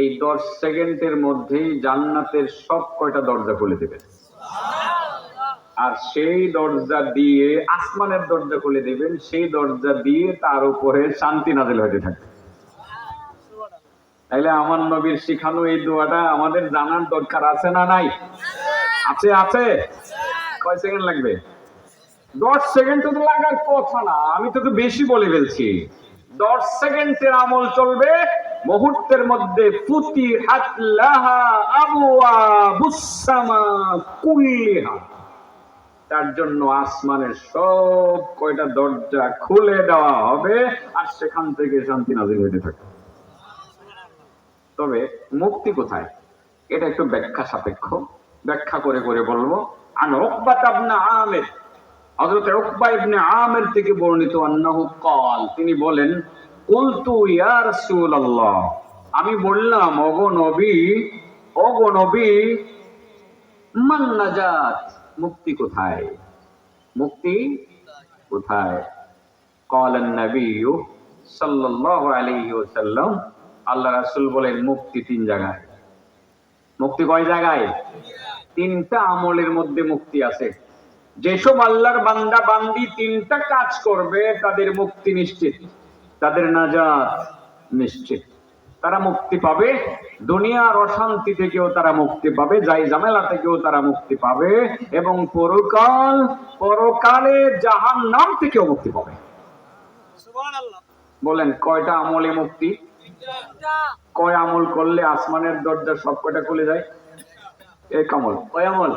এই 10 সেকেন্ডের মধ্যেই জান্নাতের সব কয়টা দরজা খুলে দেবেন, আর সেই দরজা দিয়ে আসমানের দরজা খুলে দেবেন, সেই দরজা দিয়ে তার উপরে শান্তি নাযিল হতে থাকে। তাইলে আমার নবীর শিখানো এই দোয়াটা আমাদের জানার দরকার আছে না নাই? আছে আছে। কয় সেকেন্ড লাগবে? 10 সেকেন্ড তো লাগার কথা না, আমি তো বেশি বলে ফেলছি। 10 সেকেন্ডের আমল চলবে, মুহূর্তের মধ্যে ফুতিহাত লাহা আবওয়াবুস সামা কুল্লিহা, তার জন্য আসমানের সব কয়টা দরজা খুলে দেওয়া হবে, আর সেখান থেকে শান্তি নাযিল হতে থাকে। তবে মুক্তি কোথায়, এটা একটু ব্যাখ্যা সাপেক্ষ, ব্যাখ্যা করে করে বলবো। আন উকবা ইবনে আমির, হযরত উকবা ইবনে আমির থেকে বর্ণিত, আন্নাহু ক্বাল, তিনি বলেন, কুলতু ইয়া রাসূলুল্লাহ, আমি বললাম ওগো নবী, মান নাজাত, মুক্তি কোথায়, মুক্তি কোথায়? ক্বালান নবী সাল্লাল্লাহু আলাইহি ওয়াসাল্লাম, আল্লাহ রাসূল বলেন, মুক্তি 3 জায়গায়। মুক্তি কয় জায়গায়? 3টা আমলের মধ্যে মুক্তি আছে। যেসব আল্লাহর বান্দা বান্দি 3টা কাজ করবে, তাদের মুক্তি নিশ্চিত, তাদের নাজাত নিশ্চিত। তারা মুক্তি পাবে, দুনিয়ার অশান্তি থেকেও তারা মুক্তি পাবে, যাই ঝামেলা থেকেও তারা মুক্তি পাবে, এবং পরকালে জাহান্নাম থেকেও মুক্তি পাবে। সুবহানাল্লাহ। বলেন কয়টা আমলে মুক্তি? কয় আমল করলে আসমানের দরজা সব কয়টা খুলে যায়? এক আমল। কয় আমল?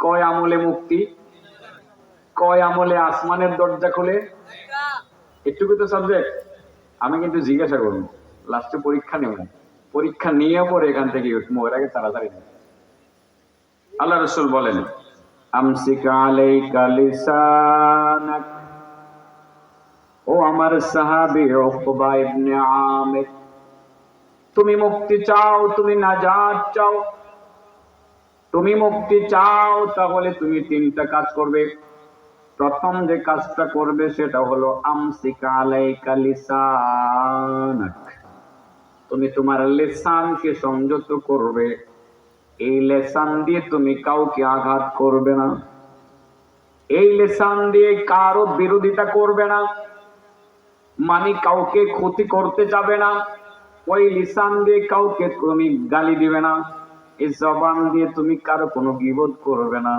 কয় আমলে মুক্তি? কয় আমলে আসমানের দরজা খুলে? একটুকু তো সাবজেক্ট। আমি কিন্তু জিজ্ঞাসা করবো, লাস্টে পরীক্ষা নেব, পরীক্ষা নিয়ে পরে এখান থেকে উঠবো, এর আগে তাড়াতাড়ি। আল্লাহ রাসূল বলেন, আমসিক আলাইকা লিসানাক, ও আমার সাহাবী উকবা ইবনে আমির, তুমি মুক্তি চাও, তুমি নাজাত চাও, তুমি মুক্তি চাও, তাহলে তুমি 3টা কাজ করবে। প্রথম যে কাজটা করবে সেটা হলো আমসিক আলাইকা লিসানাক, তুমি তোমার লিসানকে সংযত করবে। এই লিসান দিয়ে তুমি কাউকে আঘাত করবে না, এই লিসান দিয়ে কারো বিরোধিতা করবে না, মানে কাউকে ক্ষতি করতে যাবে না। ওই লিসান দিয়ে কাউকে তুমি গালি দিবে না, এই জবান দিয়ে তুমি কারো কোনো গীবত করবে না,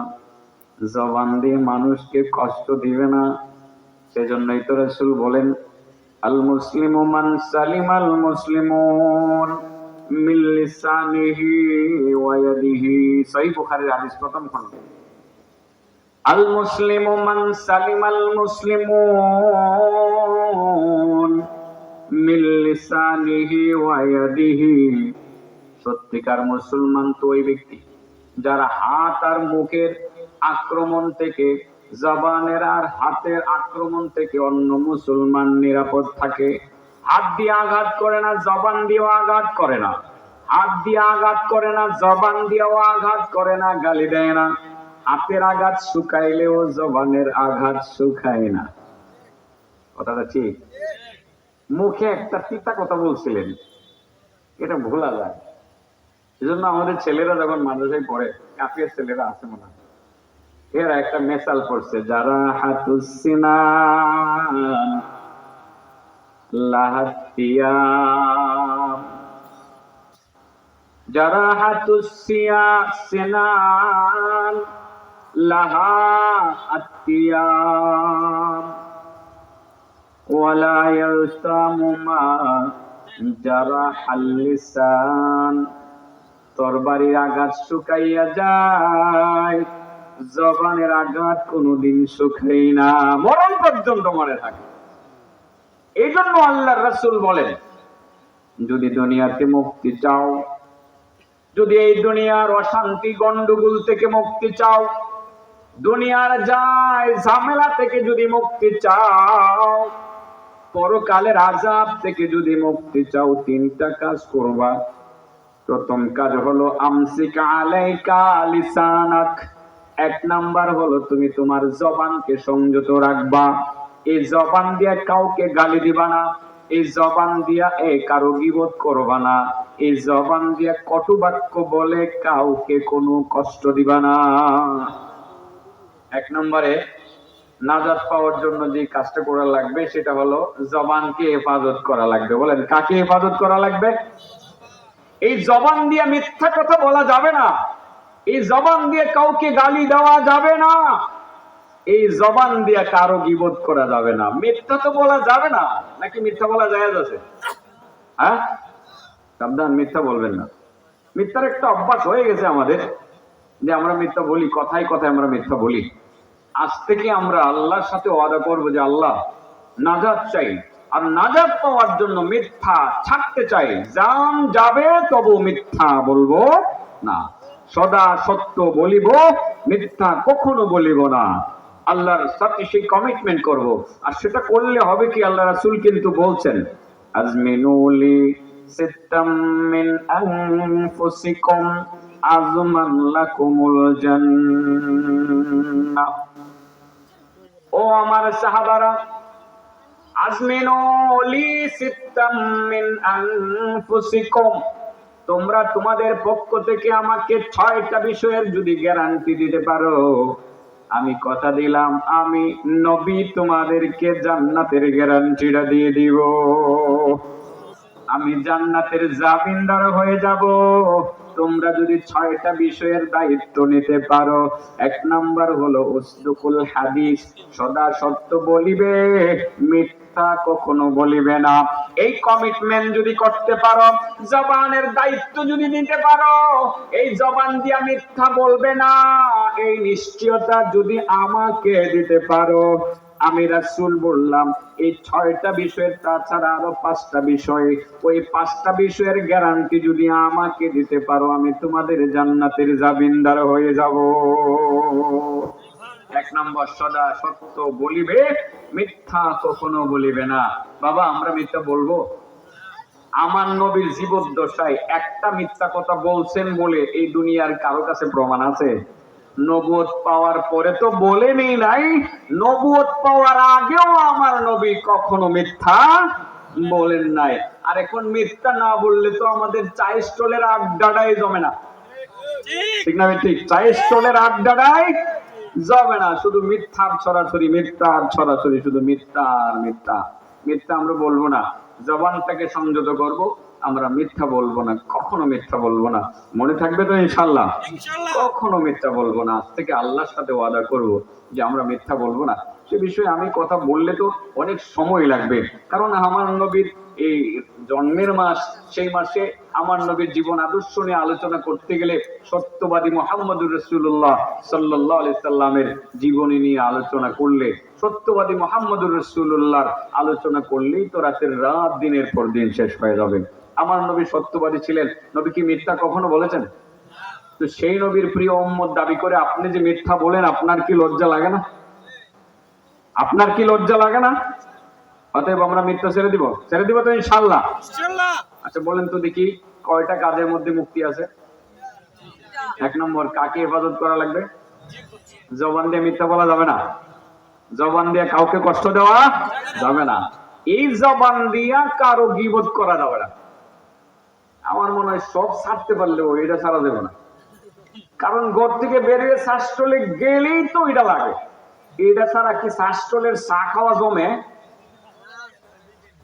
জবান দিয়ে মানুষকে কষ্ট দিবে না। সেজন্যই তো রাসূল বলেন, আল মুসলিমু মান সালিমাল মুসলিমুন মিন লিসানিহি ওয়া ইয়াদিহি, সহিহ বুখারীর হাদিস, প্রথম খণ্ড। আল মুসলিমু মান সালিমাল মুসলিমুন মিন লিসানিহি ওয়া ইয়াদিহি, সত্যিকার মুসলমান তো ওই ব্যক্তি যারা হাত আর মুখের আক্রমণ থেকে, জবানের আর হাতের আক্রমণ থেকে অন্য মুসলমান নিরাপদ থাকে। হাত দিয়ে আঘাত করে না, জবান দিয়েও আঘাত করে না, হাত দিয়ে আঘাত করে না, জবান দিয়েও আঘাত করে না, গালি দেয় না। হাতের আঘাত শুকাইলেও জবানের আঘাত শুকায় না। কথাটা ঠিক? মুখে একটা তিতা কথা বলছিলেন, এটা ভোলা যায়। সেজন্য আমাদের ছেলেরা যখন মাদ্রাসায় পড়ে, কাফির ছেলেরা আছে মনে হয়, এরা একটা মেসাল পড়ছে, যারা হাতুস সিনান লাহাতিয়াম, যারা হাতুস সিনান লাহাতিয়াম ওয়ালা ইয়ালতামু মা জারাহাল লিসান, তরবারির আঘাত শুকাইয়া যায়, জবানের আঘাত কোনদিন শুকাই না, মরণ পর্যন্ত মনে থাকে। এই জন্য আল্লাহর রাসূল বলেন, যদি দুনিয়াতে মুক্তি চাও, যদি এই দুনিয়ার অশান্তি গন্ডগোল থেকে মুক্তি চাও, দুনিয়ার যায় ঝামেলা থেকে যদি মুক্তি চাও, পরকালের আযাব থেকে যদি মুক্তি চাও, 3টা কাজ করবা। প্রথম কাজ হলো আমসিক আলাইকা লিসানাক, 1 নাম্বার হলো তুমি তোমার জবানকে সংযত রাখবা। এই জবান দিয়ে কাউকে গালি দিবা না, এই জবান দিয়া কারো গীবত করবা না, এই জবান দিয়া কটু বাক্য বলে কাউকে কোনো কষ্ট দিবা না। এক নম্বরে নাজাত পাওয়ার জন্য যে কাজটা করা লাগবে সেটা হলো জবানকে হেফাজত করা লাগবে। বলেন, কাকে হেফাজত করা লাগবে? এই জবান দিয়ে মিথ্যা কথা বলা যাবে না, এই জবান দিয়ে কাউকে গালি দেওয়া যাবে না, এই জবান দিয়ে কারো গীবত করা যাবে না। মিথ্যা তো বলা যাবে না, নাকি মিথ্যা বলা জায়েজ আছে? হ্যাঁ, সাবধান, মিথ্যা বলবেন না। মিথ্যার একটা অভ্যাস হয়ে গেছে আমাদের, যে আমরা মিথ্যা বলি, কথায় কথায় আমরা মিথ্যা বলি। আজ থেকে আমরা আল্লাহর সাথে ওয়াদা করবো যে আল্লাহ, নাজাত চাই, আর নাজাত পাওয়ার জন্য মিথ্যা ছাড়তে চাই। জান যাবে তবু মিথ্যা বলবো না, সদা সত্য বলিব, মিথ্যা কখনো বলিব না। আল্লাহর সাথে সেই কমিটমেন্ট করব। আর সেটা করলে হবে কি, আল্লাহ রাসূল কিন্তু বলছেন, আজমিনুলি সিত্তাম মিন আনফুসিকুম আযমান লাকুমুল জান্নাহ। ও আমার সাহাবারা, আজমিনুলি সিত্তাম মিন আনফুসিকুম, তোমরা তোমাদের পক্ষ থেকে আমাকে 6টা বিষয়ের যদি গ্যারান্টি দিতে পারো, আমি কথা দিলাম আমি নবী তোমাদেরকে জান্নাতের গ্যারান্টিটা দিয়ে দিব, আমি জান্নাতের জামিনদার হয়ে যাব। তোমরা যদি 6টা বিষয়ের দায়িত্ব নিতে পারো। 1 নাম্বার হলো উসদুকুল হাদিস, সদা সত্য বলিবে, মিথ্যা কখনো বলিবে না। এই কমিটমেন্ট যদি করতে পারো, জবানের দায়িত্ব যদি নিতে পারো, এই জবান দিয়ে মিথ্যা বলবে না, এই নিশ্চয়তা যদি আমাকে দিতে পারো, আমি রাসূল বললাম এই 6টা বিষয়ের তাছাড়া আরো 5টা বিষয়, ওই 5টা বিষয়ের গ্যারান্টি যদি আমাকে দিতে পারো, আমি তোমাদের জান্নাতের জামিনদার হয়ে যাব। 1 নম্বর, সদা সত্য বলিবে, মিথ্যা কখনো বলিবে না। বাবা, আমরা মিথ্যা বলবো? আমার নবীর জীবদ্দশায় একটা মিথ্যা কথা বলছেন বলে এই দুনিয়ার কারো কাছে প্রমাণ আছে? নবুয়ত পাওয়ার পরে তো বলেনি নাই, নবুয়ত পাওয়ার আগেও আমার নবী কখনো মিথ্যা বলেন নাই। আর এখন মিথ্যা না বললে তো আমাদের চায়ের স্টলের আড্ডাটাই জমে না, ঠিক না? ঠিক, চায়ের স্টলের আড্ডাটাই জমে না, শুধু মিথ্যার ছড়াছড়ি, মিথ্যার ছড়াছড়ি, শুধু মিথ্যা আর মিথ্যা। মিথ্যা আমরা বলবো না, জবানটাকে সংযত করব, আমরা মিথ্যা বলবো না, কখনো মিথ্যা বলবো না। মনে থাকবে তো ইনশাআল্লাহ? কখনো মিথ্যা বলবো না। আজ থেকে আল্লাহর সাথে ওয়াদা করব যে আমরা মিথ্যা বলবো না। সে বিষয়ে আমি কথা বললে তো অনেক সময় লাগবে, কারণ আমার নবীর এই জন্মের মাস, সেই মাসে আমার নবীর জীবন আদর্শ নিয়ে আলোচনা করতে গেলে সত্যবাদী মুহাম্মদুর রাসূলুল্লাহ সাল্লাল্লাহু আলাইহি সাল্লামের জীবনী নিয়ে আলোচনা করলে, সত্যবাদী মুহাম্মদুর রাসূলুল্লাহর আলোচনা করলেই তো রাতের রাত, দিনের পর দিন শেষ হয়ে যাবে। আমার নবী সত্যবাদী ছিলেন, নবী কি মিথ্যা কখনো বলেছেন? তো সেই নবীর প্রিয় উম্মত দাবি করে আপনি যে মিথ্যা বলেন, আপনার কি লজ্জা লাগে না? আপনার কি লজ্জা লাগে না? অতএব আমরা মিথ্যা ছেড়ে দিব, ছেড়ে দিব তো ইনশাআল্লাহ? আচ্ছা বলেন তো দেখি, কয়টা কাজের মধ্যে মুক্তি আছে? 1 নম্বর, কাকে হেফাজত করা লাগবে? জবান দিয়ে মিথ্যা বলা যাবে না, জবান দিয়ে কাউকে কষ্ট দেওয়া যাবে না, এই জবান দিয়া কারো গীবত করা যাবে না। আমার মনে হয় সব ছাড়তে পারলেও এটা ছাড়া যাবে না, কারণ ঘর থেকে বেরিয়ে শ্বাসটলে গেলেই তো এটা লাগে। এটা ছাড়া কি শ্বাসটলের চা খাওয়া জমে?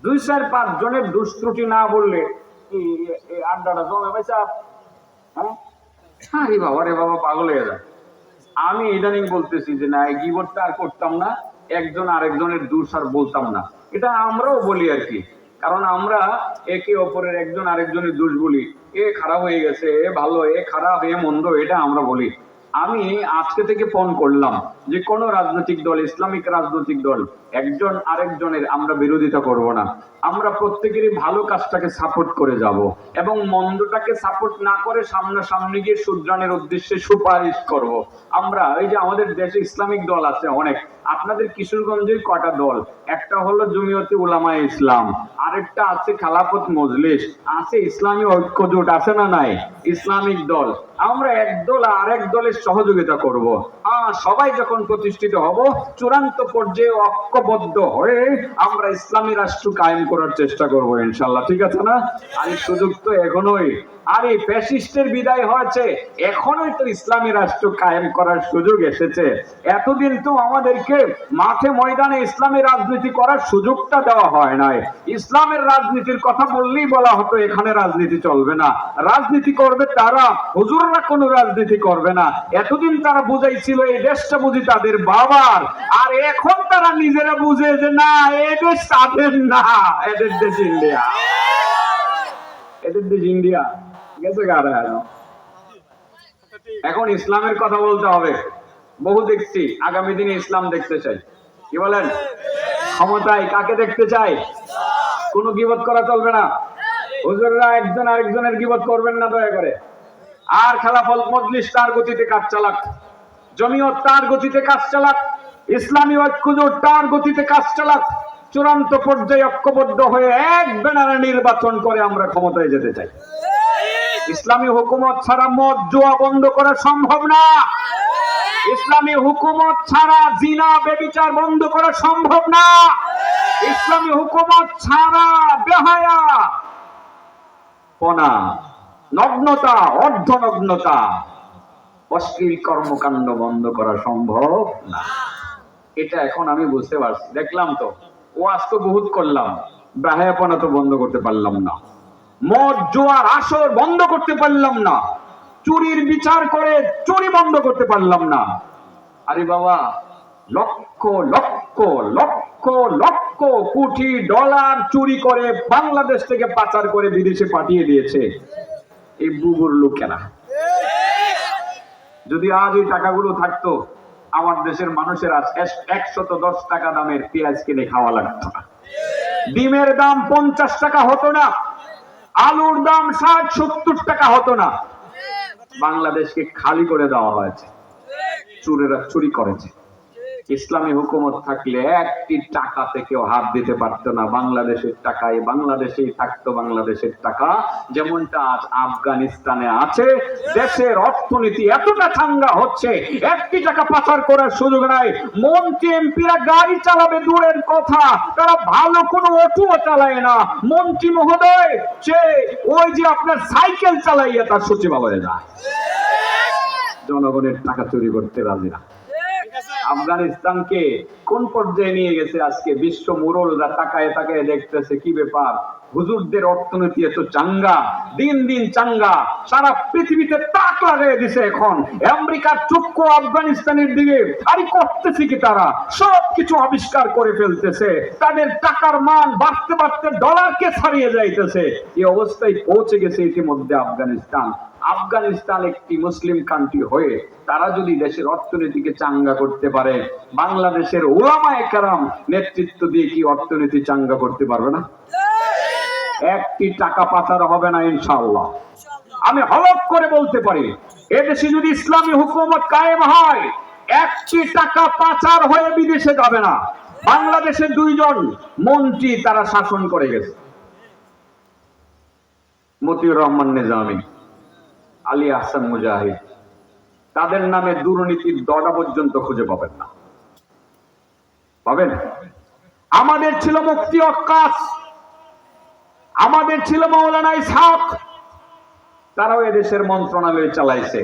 2-4-5 জনের দুষ্ত্রুটি না বললে এই আড্ডাটা জমে ভাই সাহেব? হ্যাঁ, আরে বাবা রে বাবা, পাগল হয়ে যায়। আমি ইদানিং বলতেছি যে না, এই গীবতটা আর করতাম না, একজন আরেকজনের দোষ আর বলতাম না। এটা আমরাও বলি আর কি, কারণ আমরা একে অপরের একজন আরেকজনের দোষ বলি। এ খারাপ হয়ে গেছে, এ ভালো, এ খারাপ, এ মন্দ, এটা আমরা বলি। আমি আজকে থেকে ফোন করলাম যে কোন রাজনৈতিক দল, ইসলামিক রাজনৈতিক দল, একজন আরেকজনের আমরা বিরোধিতা করব না। আমরা প্রত্যেকেরই ভালো কাজটাকে সাপোর্ট করে যাব এবং মন্দটাকে সাপোর্ট না করে সামনাসামনি গিয়ে শুধরানোর উদ্দেশ্যে সুপারিশ করব। আমরা এই যে আমাদের দেশে ইসলামিক দল আছে অনেক, আপনাদের কিশোরগঞ্জের কটা দল? একটা হলো জমিয়তে উলামায়ে ইসলাম, আরেকটা আছে খেলাফত মজলিস, আছে ইসলামী ঐক্য জোট, আছে না নাই? ইসলামিক দল। আমরা এক দল আরেক দলের সহযোগিতা করব। সবাই যখন প্রতিষ্ঠিত হব, চূড়ান্ত পর্যায়ে ঐক্যবদ্ধ হয়ে আমরা ইসলামী রাষ্ট্র কায়েম করার চেষ্টা করব ইনশাআল্লাহ। ঠিক আছে না? আর এই সুযোগ তো এখনোই, আর এই ফ্যাসিস্টের বিদায় হয়েছে, এখনোই তো ইসলামী রাষ্ট্র কায়েম করার সুযোগ এসেছে। এতদিন তো আমাদেরকে মাঠে ময়দানে ইসলামী রাজনীতি করার সুযোগটা দেওয়া হয় নাই। ইসলামের রাজনীতির কথা বললেই বলা হতো এখানে রাজনীতি চলবে না, রাজনীতি করবে তারা, হুজুররা কোনো রাজনীতি করবে না। এতদিন তারা বুঝাইছিল এই দেশটা বুঝি তাদের বাবার, আর এখন তারা নিজেরা বুঝে যে না, এই দেশ তাদের না, এদের দেশ ইন্ডিয়া, এদের দেশ ইন্ডিয়া। গেছে গাড়া। এখন ইসলামের কথা বলতে হবে। বহু দেখছি, আগামী দিনে ইসলাম দেখতে চাই। কি বলেন? ক্ষমতায় কাকে দেখতে চাই? কোনো গীবত করা চলবে না। হুজুররা একজন আরেকজনের গীবত করবেন না দয়া করে। আর খেলাফত মজলিস তার গতিতে কাজ চালাক, জমিয়ত তার গতিতে কাজ চালাক, ইসলামী ঐক্য জোট তার গতিতে কাজ চালাক। চূড়ান্ত পর্যায়ে ঐক্যবদ্ধ হয়ে এক ব্যানারে নির্বাচন করে আমরা ক্ষমতায় যেতে চাই। ইসলামী হুকুমত ছাড়া মদ জুয়া বন্ধ করা সম্ভব না। ইসলামী হুকুমত ছাড়া জিনা ব্যভিচার বন্ধ করা সম্ভব না। ইসলামী হুকুমত ছাড়া বেহায়া পনা, নগ্নতা, অর্ধনগ্নতা, অশ্লীল কর্মকাণ্ড বন্ধ করা সম্ভব না। এটা এখন আমি বুঝতে পারছি। দেখলাম তো, ওয়াজ তো বহুত করলাম, বেহায়াপনা তো বন্ধ করতে পারলাম না, মদ জুয়ার আসর বন্ধ করতে পারলাম না, চুরির বিচার করে চুরি বন্ধ করতে পারলাম না। আরে বাবা, লক্ষ লক্ষ লক্ষ লক্ষ কোটি ডলার চুরি করে বাংলাদেশ থেকে পাচার করে বিদেশে পাঠিয়ে দিয়েছে এই বুবুর লোকেরা। যদি আজ এই টাকাগুলো থাকতো, আমার দেশের মানুষের আজ 110 টাকা দামের পেঁয়াজ কিনে খাওয়া লাগতো না, ডিমের দাম 50 টাকা হতো না, আলুর দাম 60-70 টাকা হতো না। বাংলাদেশকে খালি করে দেওয়া হয়েছে, চোরেরা চুরি করেছে। ইসলামী হুকুমত থাকলে একটি টাকাতে কেউ হাত দিতে পারতো না। বাংলাদেশের টাকায় বাংলাদেশেই থাকতো, বাংলাদেশের টাকা যেমনটা আজ আফগানিস্তানে আছে। দেশের অর্থনীতি এতটা চাঙ্গা হচ্ছে, একটি টাকা পাচার করার সুযোগ নাই। মন্ত্রী এমপিরা গাড়ি চালাবে দূরের কথা, তারা ভালো কোনো অটোও চালায় না। মন্ত্রী মহোদয় সে ওই যে আপনার সাইকেল চালাইয়া তার সচিবালয়ে যায়। জনগণের টাকা চুরি করতে রাজি না। আফগানিস্তানকে কোন পর্যায়ে নিয়ে গেছে আজকে? বিশ্ব মুরলরা তাকায় তাকায় দেখতেছে, কি ব্যাপার, হুজুরদের অর্থনীতি এত চাঙ্গা, দিন দিন চাঙ্গা, সারা পৃথিবীতে তাক লাগাই দিছে। এখন আমেরিকার চক্ষু আফগানিস্তানের দিকে, আরে করতেছে কি তারা? সবকিছু আবিষ্কার করে ফেলতেছে, তাদের টাকার মান বাড়তে বাড়তে ডলারকে ছাড়িয়ে যাইতেছে। এই অবস্থায় পৌঁছে গেছে ইতিমধ্যে আফগানিস্তান। আফগানিস্তান একটি মুসলিম কান্ট্রি হয়ে তারা যদি দেশের অর্থনীতিকে চাঙ্গা করতে পারে, বাংলাদেশের উলামায়ে কেরাম নেতৃত্ব দিয়ে কি অর্থনীতি চাঙ্গা করতে পারবে না? একটি টাকা পাচার হবে না ইনশাআল্লাহ। আমি হলফ করে বলতে পারি, এদেশে যদি ইসলামী হুকুমত কায়েম হয়, একটি টাকা পাচার হয়ে বিদেশে যাবে না। বাংলাদেশের 2 জন মন্ত্রী তারা শাসন করে গেছে, মতিউর রহমান নিজামী, আলী আহসান মুজাহিদ। তাদের নামে দুর্নীতির দড়া পর্যন্ত খুঁজে পাবেন না। পাবেন? আমাদের ছিল মুফতি ওয়াক্কাস, আমাদের ছিল মাওলানা ইসহাক, তারাও এদেশের মন্ত্রণালয় চালাইছে।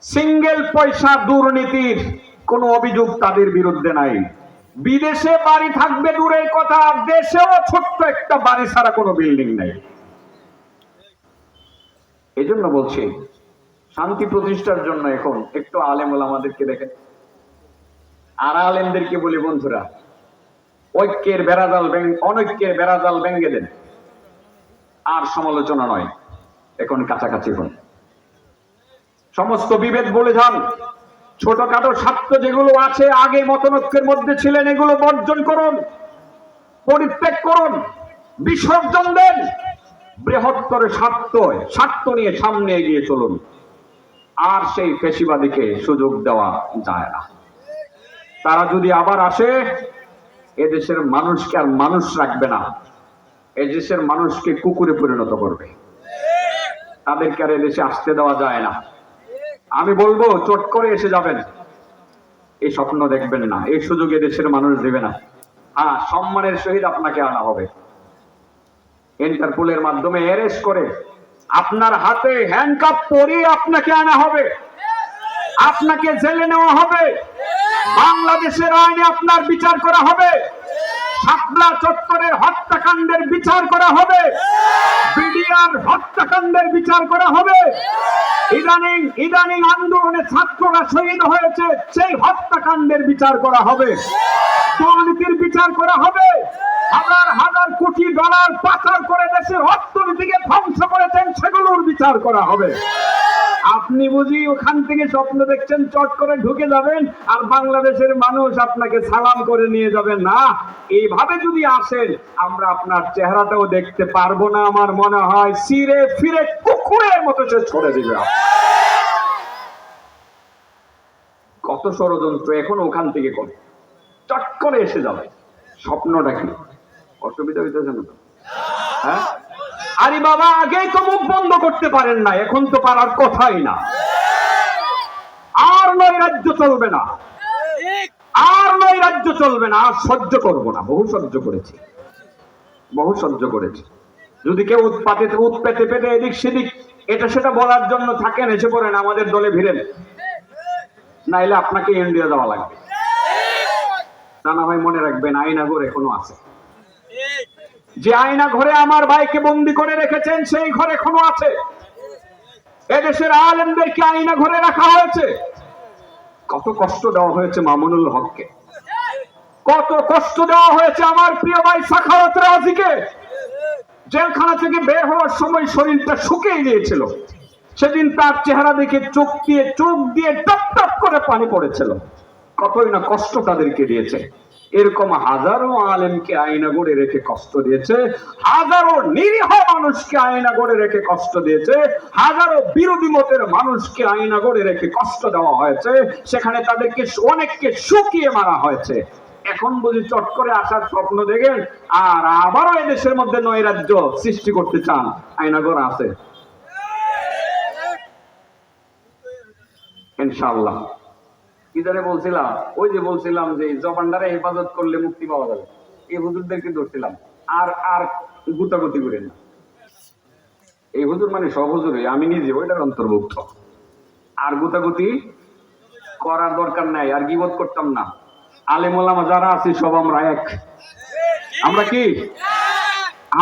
সিঙ্গেল পয়সা দুর্নীতির কোনো অভিযোগ তাদের বিরুদ্ধে নাই। বিদেশে বাড়ি থাকবে দূরের কথা, দেশেও ছোট্ট একটা বাড়ি ছাড়া কোনো বিল্ডিং নাই। এই জন্য বলছি, শান্তি প্রতিষ্ঠার জন্য এখন একটু আলেম ওলামাদেরকে দেখেন, আর আলেমদেরকে বলি, বন্ধুরা, ঐক্যের বেড়াজাল অনৈক্যের বেড়াজাল ভেঙে দেন। আর সমালোচনা নয়, এখন কাছাকাছি হন, সমস্ত বিভেদ বলে যান। ছোটখাটো স্বার্থ যেগুলো আছে, আগে মতনৈক্যের মধ্যে ছিলেন, এগুলো বর্জন করুন, পরিত্যাগ করুন, বিসর্জন দেন। বৃহত্তর স্বার্থ নিয়ে সামনে এগিয়ে চলুন। আর সেই ফ্যাসিবাদীকে সুযোগ দেওয়া যায় না। তারা যদি আবার আসে, এদেশের মানুষকে আর মানুষ রাখবে না, এদেশের মানুষকে কুকুরে পরিণত করবে। তাদেরকে আর এদেশে আসতে দেওয়া যায় না। আমি বলবো চট করে এসে যাবেন, এই স্বপ্ন দেখবেন না, এই সুযোগ এদেশের মানুষ দেবে না। হ্যাঁ, সম্মানের সহিত আপনাকে আনা হবে, ইন্টারপোলের মাধ্যমে অ্যারেস্ট করে আপনার হাতে হ্যান্ডকাপ পরিয়ে আপনাকে আনা হবে, আপনাকে জেলে নেওয়া হবে, বাংলাদেশের আইনে আপনার বিচার করা হবে, শাপলা চত্বরের হত্যাকাণ্ডের বিচার করা হবে, বিডিআর হত্যাকাণ্ডের বিচার করা হবে, ইদানিং আন্দোলনে ছাত্ররা শহীদ হয়েছে সেই হত্যাকাণ্ডের বিচার করা হবে, দুর্নীতির বিচার করা হবে, হাজার হাজার কোটি ডলার পাচার করে দেশের অর্থনীতিকে ধ্বংস করেছেন সেগুলোর বিচার করা হবে। আপনি বুঝি ওখান থেকে স্বপ্ন দেখছেন চট করে ঢুকে যাবেন আর বাংলাদেশের মানুষ আপনাকে সালাম করে নিয়ে যাবেন না। এইভাবে যদি আসেন, আমরা আপনার চেহারাটাও দেখতে পারবো না। আমার মনে হয় সিরে ফিরে কুকুরের মতো সে ছড়ে দিবে। কত ষড়যন্ত্র এখন ওখান থেকে করে চট করে এসে যাবে। স্বপ্নটা কি? অসুবিধা হইতেছে না তো? হ্যাঁ, আরে বাবা, আগেই তো মুখ বন্ধ করতে পারেন না, এখন তো পারার কথাই না। আর নৈরাজ্য চলবে না, আর নৈরাজ্য চলবে না, আর সহ্য করবো না। বহু সহ্য করেছি, বহু সহ্য করেছি। যদি কেউ উৎপেতে পেতে এদিক সেদিক এটা সেটা বলার জন্য থাকেন, এসে পড়েন আমাদের দলে ভিড়েন, নাইলে আপনাকে ইন্ডিয়া দেওয়া লাগবে। তা না হয় মনে রাখবেন, আয়নাঘর এখনো আছে। যে আয়না ঘরে আমার ভাইকে বন্দি করে রেখেছেন সেই ঘর এখনো আছে। এদেশের আলেমদেরকে আয়না ঘরে রাখা হয়েছে। কত কষ্ট দেওয়া হয়েছে মামুনুল হককে, কত কষ্ট দেওয়া হয়েছে আমার প্রিয় ভাই সাখাওয়াত রাজিকে। জেলখানা থেকে বের হওয়ার সময় শরীরটা শুকিয়ে গিয়েছিল, সেদিন তার চেহারা দেখে চোখ দিয়ে টপ টপ করে পানি পড়েছিল। কতই না কষ্ট তাদেরকে দিয়েছে। এরকম হাজারো আলেমকে আয়না গড়ে রেখে কষ্ট দিয়েছে, হাজারো নিরীহ মানুষকে আয়না গড়ে রেখে কষ্ট দিয়েছে, হাজারো বিরোধী মতের মানুষকে আয়না গড়ে রেখে কষ্ট দেওয়া হয়েছে। সেখানে তাদেরকে অনেককে শুকিয়ে মারা হয়েছে। এখন বুঝি চট করে আসার স্বপ্ন দেখেন আর আবারও এদেশের মধ্যে নৈরাজ্য সৃষ্টি করতে চান। আয়নাঘর আছে ইনশাআল্লাহ। কি জানে বলছিলাম, ওই যে বলছিলাম যে জবানদারে হেফাজত করলে মুক্তি পাওয়া যাবে, এই হুজুরদেরকে ধরছিলাম। আর গুতাগুতি করেন না। এই হুজুর মানে সব হুজুরই, আমি নিজে ওইটার অন্তর্ভুক্ত। আর গুতাগুতি করার দরকার নাই, আর গীবত করতাম না। আলেম ওলামা যারা আছি সব আমরা এক। আমরা কি?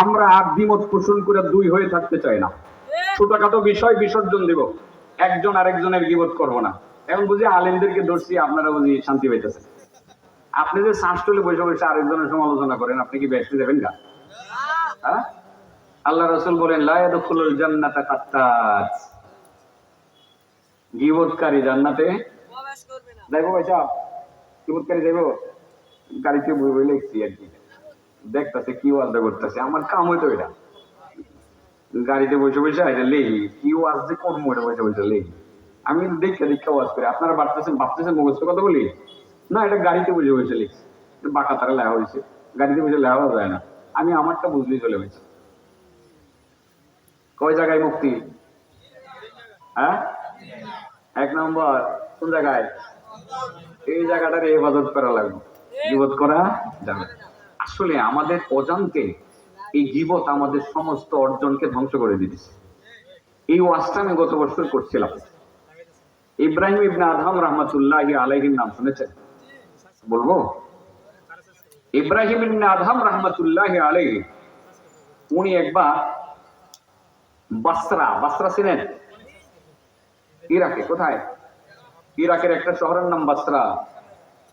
আমরা আর দ্বিমত পোষণ করে দুই হয়ে থাকতে চাই না। ছোটখাটো বিষয় বিসর্জন দেব, একজন আরেকজনের গীবত করবো না। এখন বুঝি আলেমদেরকে ধরছি, আপনারা বুঝি শান্তি পাইতেছেন। আপনি যে শ্বাসটলে বসে বসে আরেকজনের সমালোচনা করেন, আপনি কি বেহেশতে যাবেন না? হ্যাঁ, আল্লাহ রাসূল বলেন লা ইয়াদখুলুল জান্নাতা কাত্তাত, গীবতকারী জান্নাতে প্রবেশ করবে না। যাইবো ভাই সাহেব, গীবতকারী যাইবো? গাড়িতে বই লিখছি আর কি, দেখতেছে কি ওয়াজটা করতেছে। আমার কাম হইতো এটা, গাড়িতে বসে বসে এটা লেখি, কি ওয়াজ যে করবো এটা বসে বসে লেখি। আমি দেখে ওয়াজ করি। আপনারা ভাবতেছেন মুখস্থ কথা বলি না, এটা গাড়িতে বসে বসে লিখছি। বাঁকা তারা লেখা হয়েছে, গাড়িতে বসে লেখাও যায় না। আমি আমারটা বুঝলেই চলে গেছি। কয় জায়গায় মুক্তি? হ্যাঁ, 1 নম্বর কোন জায়গায়? এই জায়গাটার হেফাজত করা লাগবে, গীবত করা যাবে। আসলে আমাদের অজান্তে এই গীবত আমাদের সমস্ত অর্জনকে ধ্বংস করে দিতেছে। এই ওয়াজটা আমি গত বছর করছিলাম। ইব্রাহিম ইবনে আদহাম রাহমাতুল্লাহি আলাইহির নাম শুনেছেন? বলবো? ইব্রাহিম ইবনে আদহাম রাহমাতুল্লাহি আলাইহি, উনি একবার বাসরা ছিলেন ইরাকে। কোথায়? ইরাকের একটা শহরের নাম বাসরা,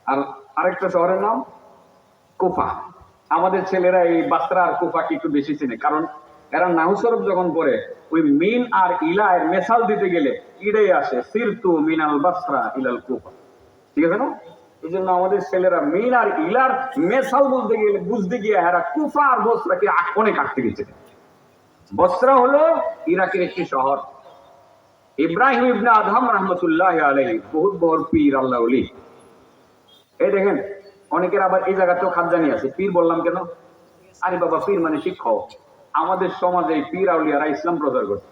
আর আরেকটা শহরের নাম কুফা। আমাদের ছেলেরা এই বাসরা আর কুফাকে একটু বেশি চিনে, কারণ এরা নাহুসরফ যখন পড়ে ওই মিন আর ইলা এর মেসাল দিতে গেলে ইড়াই আসে, সিরতু মিনাল বাসরা ইলাল কুফা। ঠিক আছে না? এই জন্য আমাদের ছেলেরা মিন আর ইলার মেসাল বলতে গেলে বুঝতে গিয়ে এরা কুফা আর বসরাকে অনেক আটকে গেছে। বসরা হলো ইরাকের একটি শহর। ইব্রাহিম ইবনে আদহাম রাহমাতুল্লাহি আলাইহি বহুত বড় পীর, আল্লাহ ওলি। এই দেখেন অনেকের আবার এই জায়গাতেও খাদ্যানি আছে। পীর বললাম কেন? আরে বাবা, পীর মানে শিক্ষক। আমাদের সমাজে পীর আউলিয়ারা ইসলাম প্রচার করছে,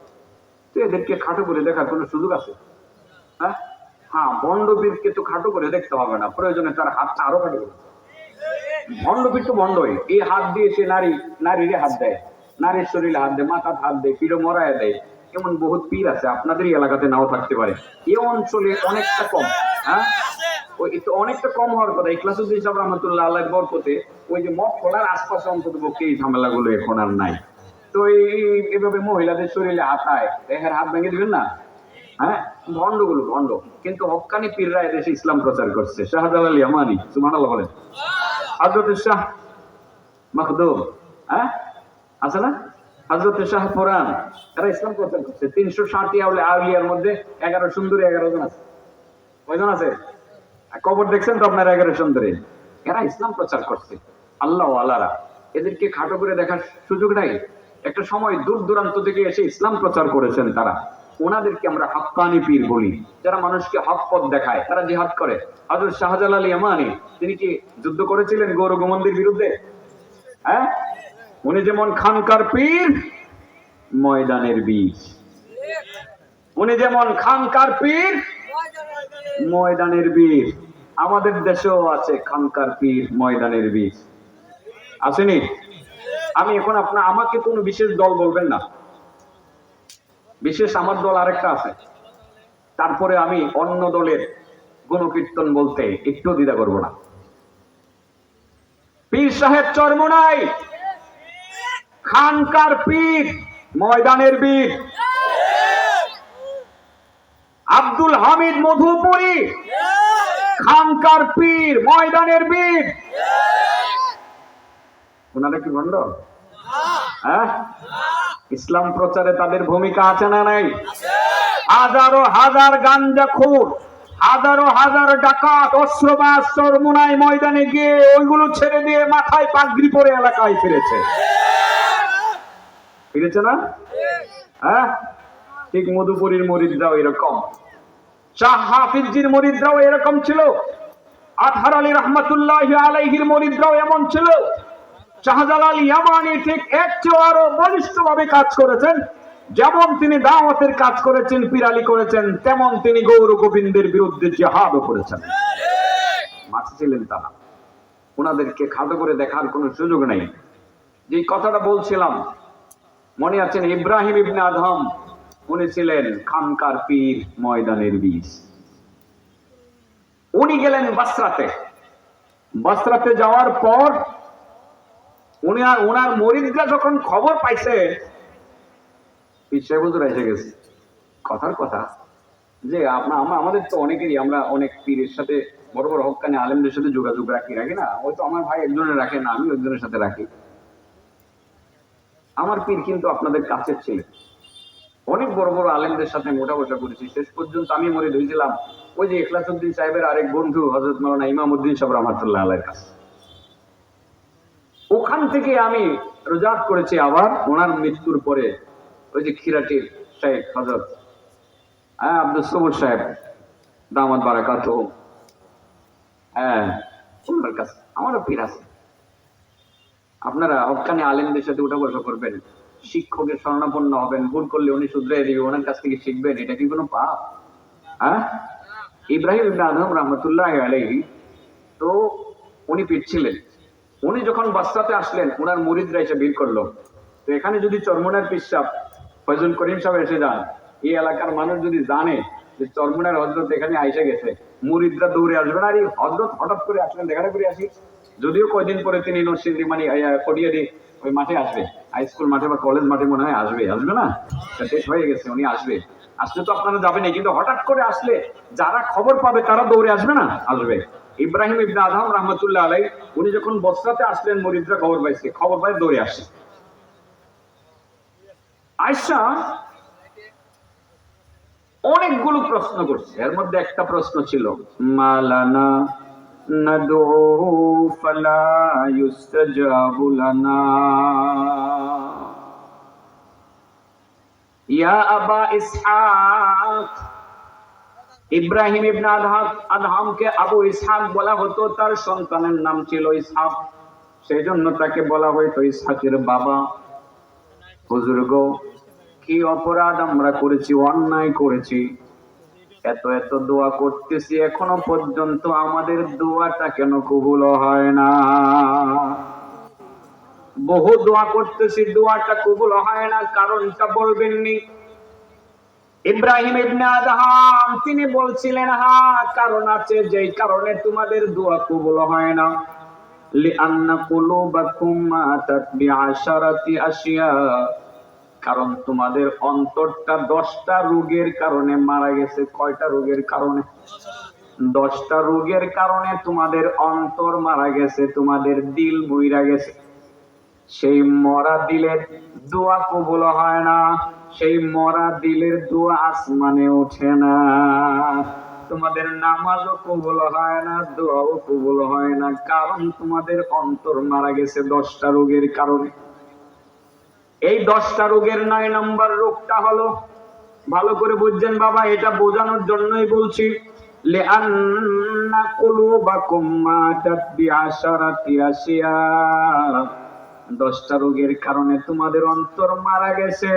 তো এদেরকে খাটো করে দেখার কোনো সুযোগ আছে? হ্যাঁ, হ্যাঁ, ভণ্ড পীরকে তো খাটো করে দেখতে হবে না, প্রয়োজনে তার হাতটা আরো খাটো করে। ভণ্ড পীর তো ভণ্ডই, এই হাত দিয়ে সে নারীরে হাত দেয়, নারীর শরীরে হাত দেয়, মাথার হাত দেয়, পিঠে মরায় দেয়। এমন বহুত পীর আছে, আপনাদেরই এলাকাতে নাও থাকতে পারে, এই অঞ্চলে অনেকটা কম। হ্যাঁ, ওই তো অনেকটা কম হওয়ার কথা। ইখলাসউদ্দিন সাহেব রহমতুল্লাহ আলাইহির বরকতে ওই যে মঠ খোলার আশপাশে অন্তত পক্ষে এই ঝামেলাগুলো এখন আর নাই। তো এইভাবে মহিলাদের শরীরে হাতায়, এর হাত ভেঙে দিবেন না। হ্যাঁ, ভণ্ডগুলো ভণ্ড, কিন্তু হক্কানি পীররা এদেশে ইসলাম প্রচার করছে। শাহজালাল ইয়ামানি, সুবহানাল্লাহ বলেন। হযরত শাহ মাখদুম, হ্যাঁ আছে না, হযরত শাহ পুরান, এরা ইসলাম প্রচার করছে। 360টি আউলিয়ার মধ্যে 11 সুন্দরী 11 জন আছে। কয়জন আছে? কবর দেখছেন তো আপনারা 11 সুন্দরী, এরা ইসলাম প্রচার করছে। আল্লাহ আল্লাহরা, এদেরকে খাটো করে দেখার সুযোগ নাই। একটা সময় দূর দূরান্ত থেকে এসে ইসলাম প্রচার করেছেন তারা, ওনাদেরকে আমরা হাক্কানি পীর বলি, যারা মানুষকে হক পথ দেখায়, তারা জিহাদ করে। হযরত শাহজালাল ইয়ামানি, তিনি কি যুদ্ধ করেছিলেন গৌরগমন্দির বিরুদ্ধে? হ্যাঁ, উনি যেমন খানকার পীর, ময়দানের বীর। উনি যেমন খানকার পীর, ময়দানের বীর। আমাদের দেশেও আছে খানকার পীর, ময়দানের বীর, আসেনি? আমি এখন আমাকে কোনো বিশেষ দল বলবেন না, বিশেষ আমার দল আরেকটা আছে। তারপরে আমি অন্য দলের গুণকীর্তন বলতে একটু দ্বিধা করবো না। পীর সাহেব চরমোনাই, খানকার পীর, ময়দানের বীর। আব্দুল হামিদ মধুপুরী, খানকার পীর, ময়দানের বীর। ওনারা কি ভণ্ড? হ্যাঁ, ইসলাম প্রচারে তাদের ভূমিকা আছে না নাই? হাজারো হাজার গাঞ্জাখোর, হাজারো হাজার ডাকাত অস্ত্রবাজ চরমোনাই ময়দানে গিয়ে ওইগুলো ছেড়ে দিয়ে মাথায় পাগড়ি পরে এলাকায় ফিরেছে না? হ্যাঁ, ঠিক মধুপুরীর মুরিদরাও এরকম, শাহ হাফিজজির মুরিদরাও এরকম ছিল, আতহার আলী রহমাতুল্লাহি আলাইহির মুরিদরাও এমন ছিল। শাহজালাল ইয়ামানি ঠিক এর চেয়ে আরো বলিষ্ঠভাবে কাজ করেছেন। যেমন তিনি দাওয়াতের কাজ করেছেন, পীরালি করেছেন, তেমন তিনি গৌর গোবিন্দের বিরুদ্ধে জিহাদও করেছেন। মাঝে ছিলেন তারা, ওনাদেরকে খাটো করে দেখার কোনো সুযোগ নেই। যে কথাটা বলছিলাম মনে আছেন, ইব্রাহিম ইবনে আদহাম, উনি ছিলেন খানকার পীর, ময়দানের বীর। উনি গেলেন বাসরাতে। বাসরাতে যাওয়ার পর উনি আর ওনার মুরিদরা যখন খবর পাইছে পীর সাহেব হুজুর এসে গেছে, কথার কথা যে আমাদের তো অনেকেরই, আমরা অনেক পীরের সাথে, বড় বড় হক্কানি আলেমদের সাথে যোগাযোগ রাখি না? ওই তো আমার ভাই একজনের রাখে না, আমি একজনের সাথে রাখি। আমার পীর কিন্তু আপনাদের কাছের ছিল, অনেক বড় বড় আলেমদের সাথে মোটা বসা করেছি। শেষ পর্যন্ত আমি মুরিদ হয়েছিলাম ওই যে ইখলাসউদ্দিন সাহেবের আরেক বন্ধু হযরত মাওলানা ইমামউদ্দিন সাহেব রহমাতুল্লাহ আলাইহির কাছে। ওখান থেকে আমি রোজাত করেছি আবার ওনার মৃত্যুর পরে ওই যে খিরাটির শেখ হযরত আব্দুল সবুর সাহেব দামাত বারাকাতুহু, হ্যাঁ, ওনার কাছে আমারও পীর আছে। আপনারা হক্কানি আলেমদের সাথে উঠা বসা করবেন, শিক্ষকের শরণাপন্ন হবেন, ভুল করলে উনি শুধরাই দিবে, ওনার কাছ থেকে শিখবেন, এটা কি কোনো পাপ? হ্যাঁ, ইব্রাহিম ইবনে আদহাম রহমাতুল্লাহি আলাইহি, তো উনি পীর ছিলেন। উনি যখন বাসরাতে আসলেন, ওনার মুরিদরা এসে ভিড় করলো। তো এখানে যদি চরমোনার পীর সাহেব ফয়জুল করিম সাহেব এসে যান, এই এলাকার মানুষ যদি জানে যে চরমোনার হযরত এখানে আইসা গেছে, মুরিদরা দৌড়ে আসবে না, আর এই হযরত হঠাৎ করে আসলেন, দেখা করে আসি। যদিও কয়দিন পরে তিনি নরসিংদী মানে কটিয়াদি ওই মাঠে আসবে, হাই স্কুল মাঠে বা কলেজ মাঠে মনে হয় আসবে না, শেষ হয়ে গেছে, উনি আসবে। আসলে তো আপনারা যাবেন, কিন্তু হঠাৎ করে আসলে যারা খবর পাবে তারা দৌড়ে আসবে না, আসবে। ইব্রাহিম ইবনে আদহাম রহমাতুল্লাহ আলাইহি, উনি যখন বসরাতে আসলেন, মুরিদরা খবর পাইছে, খবর পাই দৌড়ে আসে। আয়েশা অনেকগুলো প্রশ্ন করছে, এর মধ্যে একটা প্রশ্ন ছিল, মালানা নাদউ ফালা ইউস্তাজাবু লানা ইয়া আবা ইসহাক, ইব্রাহিম ইবনে আদহামকে আবু ইসহাক বলা হতো, তার সন্তানের নাম ছিল ইসহাক, সেই জন্য তাকে বলা হয়তো ইসহাকের বাবা। হুজুর গো, কি অপরাধ আমরা করেছি, অন্যায় করেছি, এত এত দোয়া করতেছি, এখনো পর্যন্ত আমাদের দোয়াটা কেন কবুল হয় না? বহু দোয়া করতেছি, দোয়াটা কবুল হয় না, কারণটা বলবেননি? ইব্রাহিম ইবনে আদহাম তিনি বলছিলেন, হ্যাঁ কারণ আছে, যেই কারণে তোমাদের দোয়া কবুল হয় না। লিআন্না কুলুবাকুম মাতাত বিআশারাতি আশিয়া, কারণ তোমাদের অন্তরটা 10টা রোগের কারণে মারা গেছে। কয়টা রোগের কারণে? 10টা রোগের কারণে তোমাদের অন্তর মারা গেছে, তোমাদের দিল মইরা গেছে। সেই মরা দিলের দোয়া কবুল হয় না, সেই মরা দিলের দোয়া আসমানে ওঠে না। তোমাদের নামাজও কবুল হয় না, দোয়াও কবুল হয় না, কারণ তোমাদের অন্তর মারা গেছে 10টা রোগের কারণে। এই 10টা রোগের 9 নম্বর রোগটা হলো, ভালো করে বুঝছেন বাবা, এটা বোঝানোর জন্যই বলছি, লিআন্না কুলুবাকুম মাতাত বিআশারাতি আশিয়া, 10টা রোগের কারণে তোমাদের অন্তর মারা গেছে।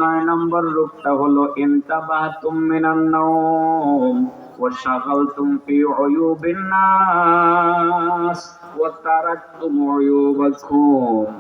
9 নম্বর রোগটা হলো ইনতাবাহতুম মিনান নাওম ওয়া শাগালতুম ফি উয়ুবিন নাস ওয়া তারাকতুম উয়ুবাকুম।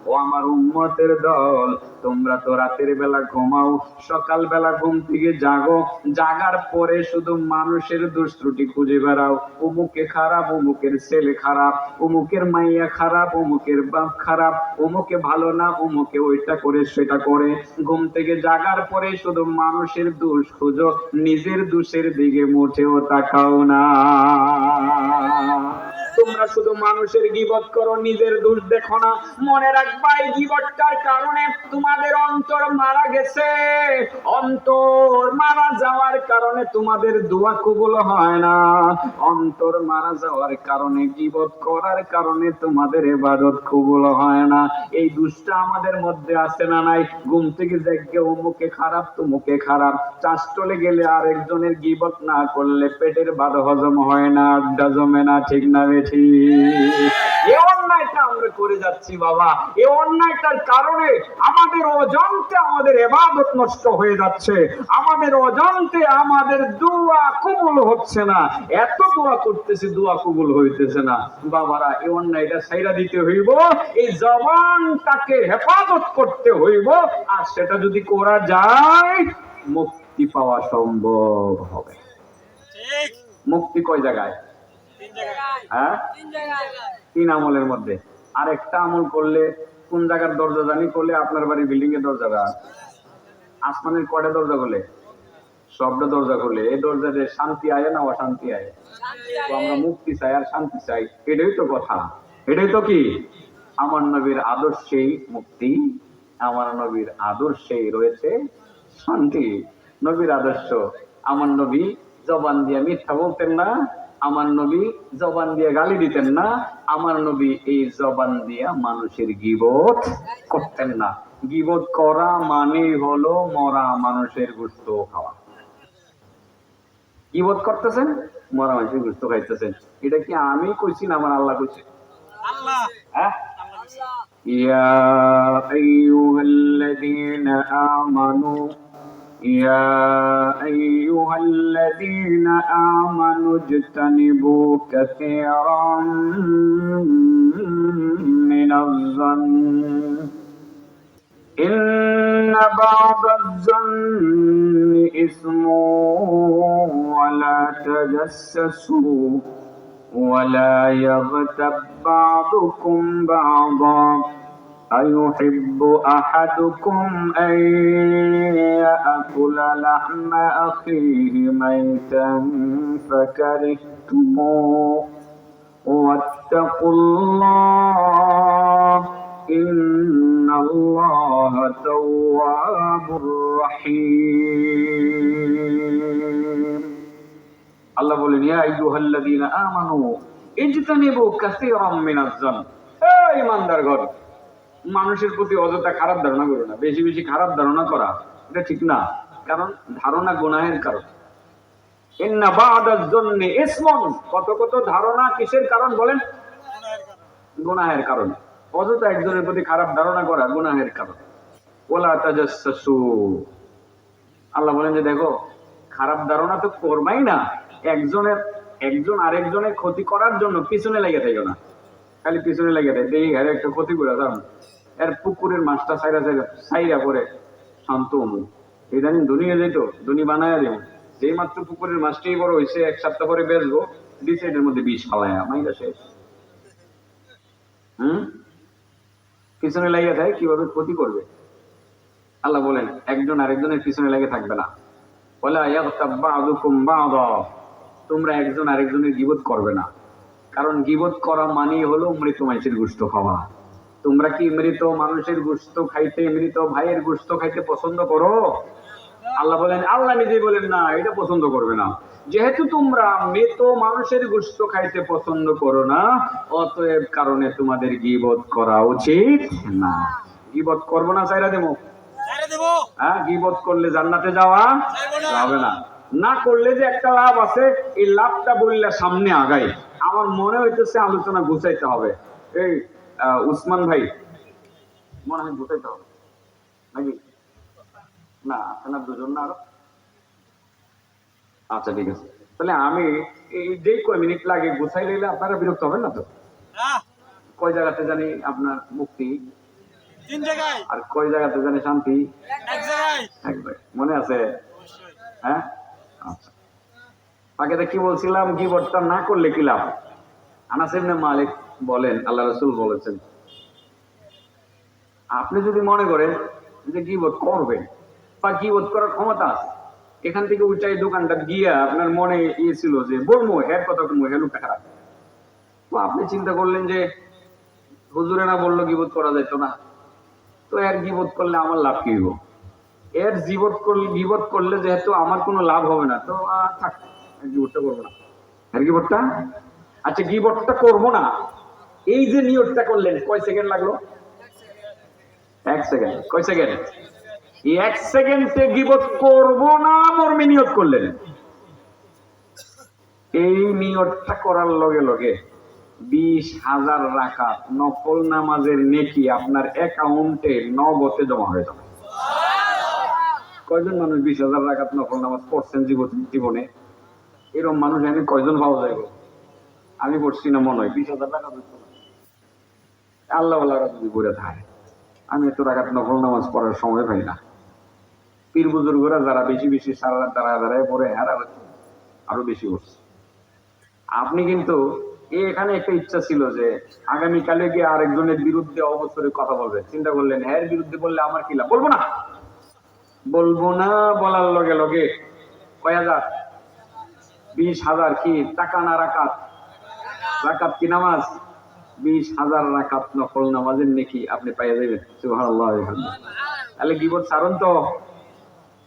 ও আমার উম্মতের দল, তোমরা তো রাতের বেলা ঘুমাও, সকাল বেলা ঘুম থেকে জাগো, জাগার পরে শুধু মানুষের দোষ ত্রুটি খুঁজে বেড়াও। অমুকে খারাপ, অমুকের ছেলে খারাপ, অমুকের মাইয়া খারাপ, অমুকের বাপ খারাপ, অমুকে ভালো না, অমুকে ওইটা করে সেটা করে। ঘুম থেকে জাগার পরে শুধু মানুষের দোষ খুঁজো, নিজের দোষের দিকে মোটেও তাকাও না। তোমরা শুধু মানুষের গীবত করো, নিজের দোষ দেখো না। মনে রাখবা, এই গীবতটার কারণে তোমাদের অন্তর মারা গেছে। অন্তর মারা যাওয়ার কারণে তোমাদের দোয়া কবুল হয় না। অন্তর মারা যাওয়ার কারণে, গীবত করার কারণে তোমাদের ইবাদত কবুল হয় না। এই দোষটা আমাদের মধ্যে আছে না নাই? ঘুম থেকে জেগে অমুকে খারাপ, তমুকে খারাপ, চাষটলে গেলে আরেকজনের গীবত না করলে পেটের ভাত হজম হয় না, আড্ডা জমে না, ঠিক না বেঠি? এই অন্যায়টা আমরা করে যাচ্ছি বাবা, এই অন্যায়টার কারণে আমাদের অজান্তে আমাদের ইবাদত নষ্ট হয়ে যাচ্ছে, আমাদের অজান্তে আমাদের দোয়া কবুল হচ্ছে না। এত দোয়া করতেছি, দোয়া কবুল হইতেছে না। বাবারা, এই অন্যায়টা ছাইরা দিতে হইব, এই জবানটাকে হেফাজত করতে হইব, আর সেটা যদি করা যায় মুক্তি পাওয়া সম্ভব হবে। মুক্তি কয় জায়গায়? হ্যাঁ, 3 আমলের মধ্যে। আর একটা আমল করলে কোন জায়গার দরজা জানি? করলে আপনার বাড়ির বিল্ডিং এর দরজাটা। আসমানের কয়টা দরজা করলে? সবটা দরজা করলে। এই দরজা দিয়ে শান্তি আয় না অশান্তি আয়? তো আমরা মুক্তি চাই আর শান্তি চাই, এটাই তো কথা। এটাই তো কি? আমার নবীর আদর্শেই মুক্তি, আমার নবীর আদর্শেই রয়েছে শান্তি। নবীর আদর্শ, আমার নবী জবান দিয়ে মিথ্যা বলতেন না, আমার নবী জবান দিয়ে গালি দিতেন না, আমার নবী এই জবান দিয়ে মানুষের গীবত করতেন না। গীবত করা মানে হলো মরা মানুষের গোশত খাওয়া। গীবত করতেছেন, মরা মানুষের গোশত খাইতেছেন। এটা কি আমি কইছি না আমার আল্লাহ কইছে? আল্লাহ। হ্যাঁ, ইয়া আইয়ুহাল্লাযীনা আমানু يا أيها الذين آمنوا اجتنبوا كثيرا من الظن إن بعض الظن إثم ولا تجسسوا ولا يغتب بعضكم بعضا أيحب أحدكم أن يأكل لحم أخيه ميتا فكرهتموه واتقوا الله إن الله تواب رحيم। আল্লাহ বলেন, ইয়া আইয়ুহাল্লাযীনা আমানু ইজতানিবু কাসীরাম মিনাজ যান। এই ইমানদারগণ, মানুষের প্রতি অযথা খারাপ ধারণা করো না। বেশি বেশি খারাপ ধারণা করা এটা ঠিক না, কারণ ধারণা গুনাহের কারণ। ইন্না বা'দাজ জন্নি ইসমুন, কত কত ধারণা কিসের কারণ বলেন? গুনাহের কারণে। অযথা একজনের প্রতি খারাপ ধারণা করা গুনাহের কারণ। ওয়ালা তাজাসসু, আল্লাহ বলেন যে দেখো খারাপ ধারণা তো করবাই না, একজন আরেকজনের ক্ষতি করার জন্য পিছনে লেগে থাকো না, খালি পিছনে লেগে থাকে দেখি হ্যাঁ একটা ক্ষতি করে দাও, এর পুকুরের মাছটা সাইরা করে শান্ত হমু, ইদানিং দুনিয়া যেত দুনি বানায় দেব, যেই মাত্র পুকুরের মাছটাই বড় হয়েছে 1 সপ্তাহ পরে বেচবো, ডিসাইডের মধ্যে বিষ ফালায়া মাইরা শেষ। পিছনে লেগে থাকে কিভাবে ক্ষতি করবে। আল্লাহ বলেন একজন আরেকজনের পিছনে লেগে থাকবে না। ওয়ালা ইয়াগতাব বা'দুকুম বা'দা, তোমরা একজন আরেকজনের গীবত করবে না, কারণ গীবত করা মানেই হলো মৃত মানুষের গোশত খাওয়া। তোমরা কি মৃত মানুষের গোশত খাইতে, মৃত ভাইয়ের গোশত খাইতে পছন্দ করো? আল্লাহ বলেন, আল্লাহ নিজেই বলেন না এটা পছন্দ করবে না। যেহেতু তোমরা মৃত মানুষের গোশত খাইতে পছন্দ করো না, অতএব কারণে তোমাদের গীবত করা উচিত না। গীবত করবো না, চাইরা দেবো। হ্যাঁ, গীবত করলে জান্নাতে যাওয়া যাবে না। না করলে যে একটা লাভ আছে, এই লাভটা বললে সামনে আগাই। আমার মনে হইতেছে আলোচনা গুছাইতে হবে। এই উসমান ভাই মনে হয় গুছাইতে হবে নাকি? না আপনার দুজন না আরো? আচ্ছা ঠিক আছে, তাহলে আমি এই যে কয় মিনিট লাগে গুছাই নিলে আপনারা বিরক্ত হবেন না তো? কয় জায়গাতে জানি আপনার মুক্তি, 3 জায়গায়, আর কয় জায়গাতে জানি শান্তি, 1 জায়গায়। একবার মনে আছে? হ্যাঁ আচ্ছা, আগে কি বলছিলাম, গীবতটা না করলে কি লাভ? আনাস ইবনে মালিক বলেন আল্লাহ রাসূল বলেছেন, আপনি যদি মনে করেন যে গীবত করবেন বা গীবত করার ক্ষমতা আছে, এখান থেকে উঠাই দোকানটা গিয়া আপনার মনে ছিল যে বলবো এর কথা কমবো, হে লোকটা খারাপ, তো আপনি চিন্তা করলেন যে হুজুরে না বললো গীবত করা যাইতো না, তো এর গীবত করলে আমার লাভ কি হইব? এর গীবত করলে যেহেতু আমার কোনো লাভ হবে না, তো থাক গীবতটা করবো না। এর গীবতটা, আচ্ছা গীবতটা করবো না, এই যে নিয়তটা করলেন কয় সেকেন্ড লাগলো? 1 সেকেন্ড। কয় সেকেন্ড? 1 সেকেন্ডে গীবত করবো না মর্মে নিয়ত করলেন। এই নিয়তটা করার লগে লগে 20,000 রাকাত নফল নামাজের নেকি আপনার অ্যাকাউন্টে নগদে জমা হয়ে যাবে। কয়জন মানুষ 20,000 রাকাত নফল নামাজ পড়ছেন জীবনে? এরকম মানুষ আমি কয়জন পাওয়া যাইব? আমি পড়ছি না মনে হয় 20,000 রাকাত। আল্লাহ যদি বলে থাকে আমি এত রাকাত নফল নামাজ পড়ার সময় পাই না। পীর বুজুর্গরা যারা বেশি বেশি সারা রাত দাঁড়ায় পড়ে আরো বেশি করছে। আপনি কিন্তু এখানে একটা ইচ্ছা ছিল যে আগামীকালে গিয়ে আরেকজনের বিরুদ্ধে অবসরে কথা বলবেন, চিন্তা করলেন এর বিরুদ্ধে বললে আমার কি লাভ? বলবো না বলার লগে লগে কয় হাজার? 20,000 কি টাকা না রাকাত? রাকাত কি নামাজ? 20,000 রাকাত নফল নামাজের নেকি আপনি পাইয়া যাবেন। সুবহানাল্লাহ। তাহলে গীবত ছাড়ুন তো।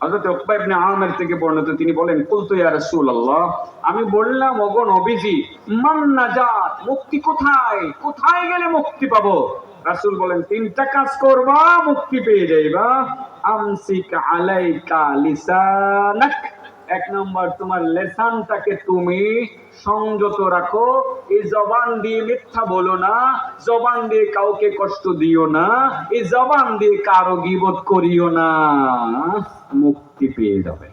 হযরত উকবা ইবনে আমির থেকে বর্ণিত, তিনি বলেন কুলতু ইয়া রাসূলুল্লাহ, আমি বললাম ওগো নবীজি, মান নাজাত, মুক্তি কোথায়? কোথায় গেলে মুক্তি পাবো? রাসূল বলেন 3টা কাজ করবা মুক্তি পেয়ে যাইবা। আমসিক আলাইকা লিসানাক, 1 নম্বর তোমার লেসানটাকে তুমি সংযত রাখো, এই জবান দিয়ে মিথ্যা বলো না, জবান দিয়ে কাউকে কষ্ট দিও না, এই জবান দিয়ে কারো গীবত করিও না, মুক্তি পেয়ে যাবে।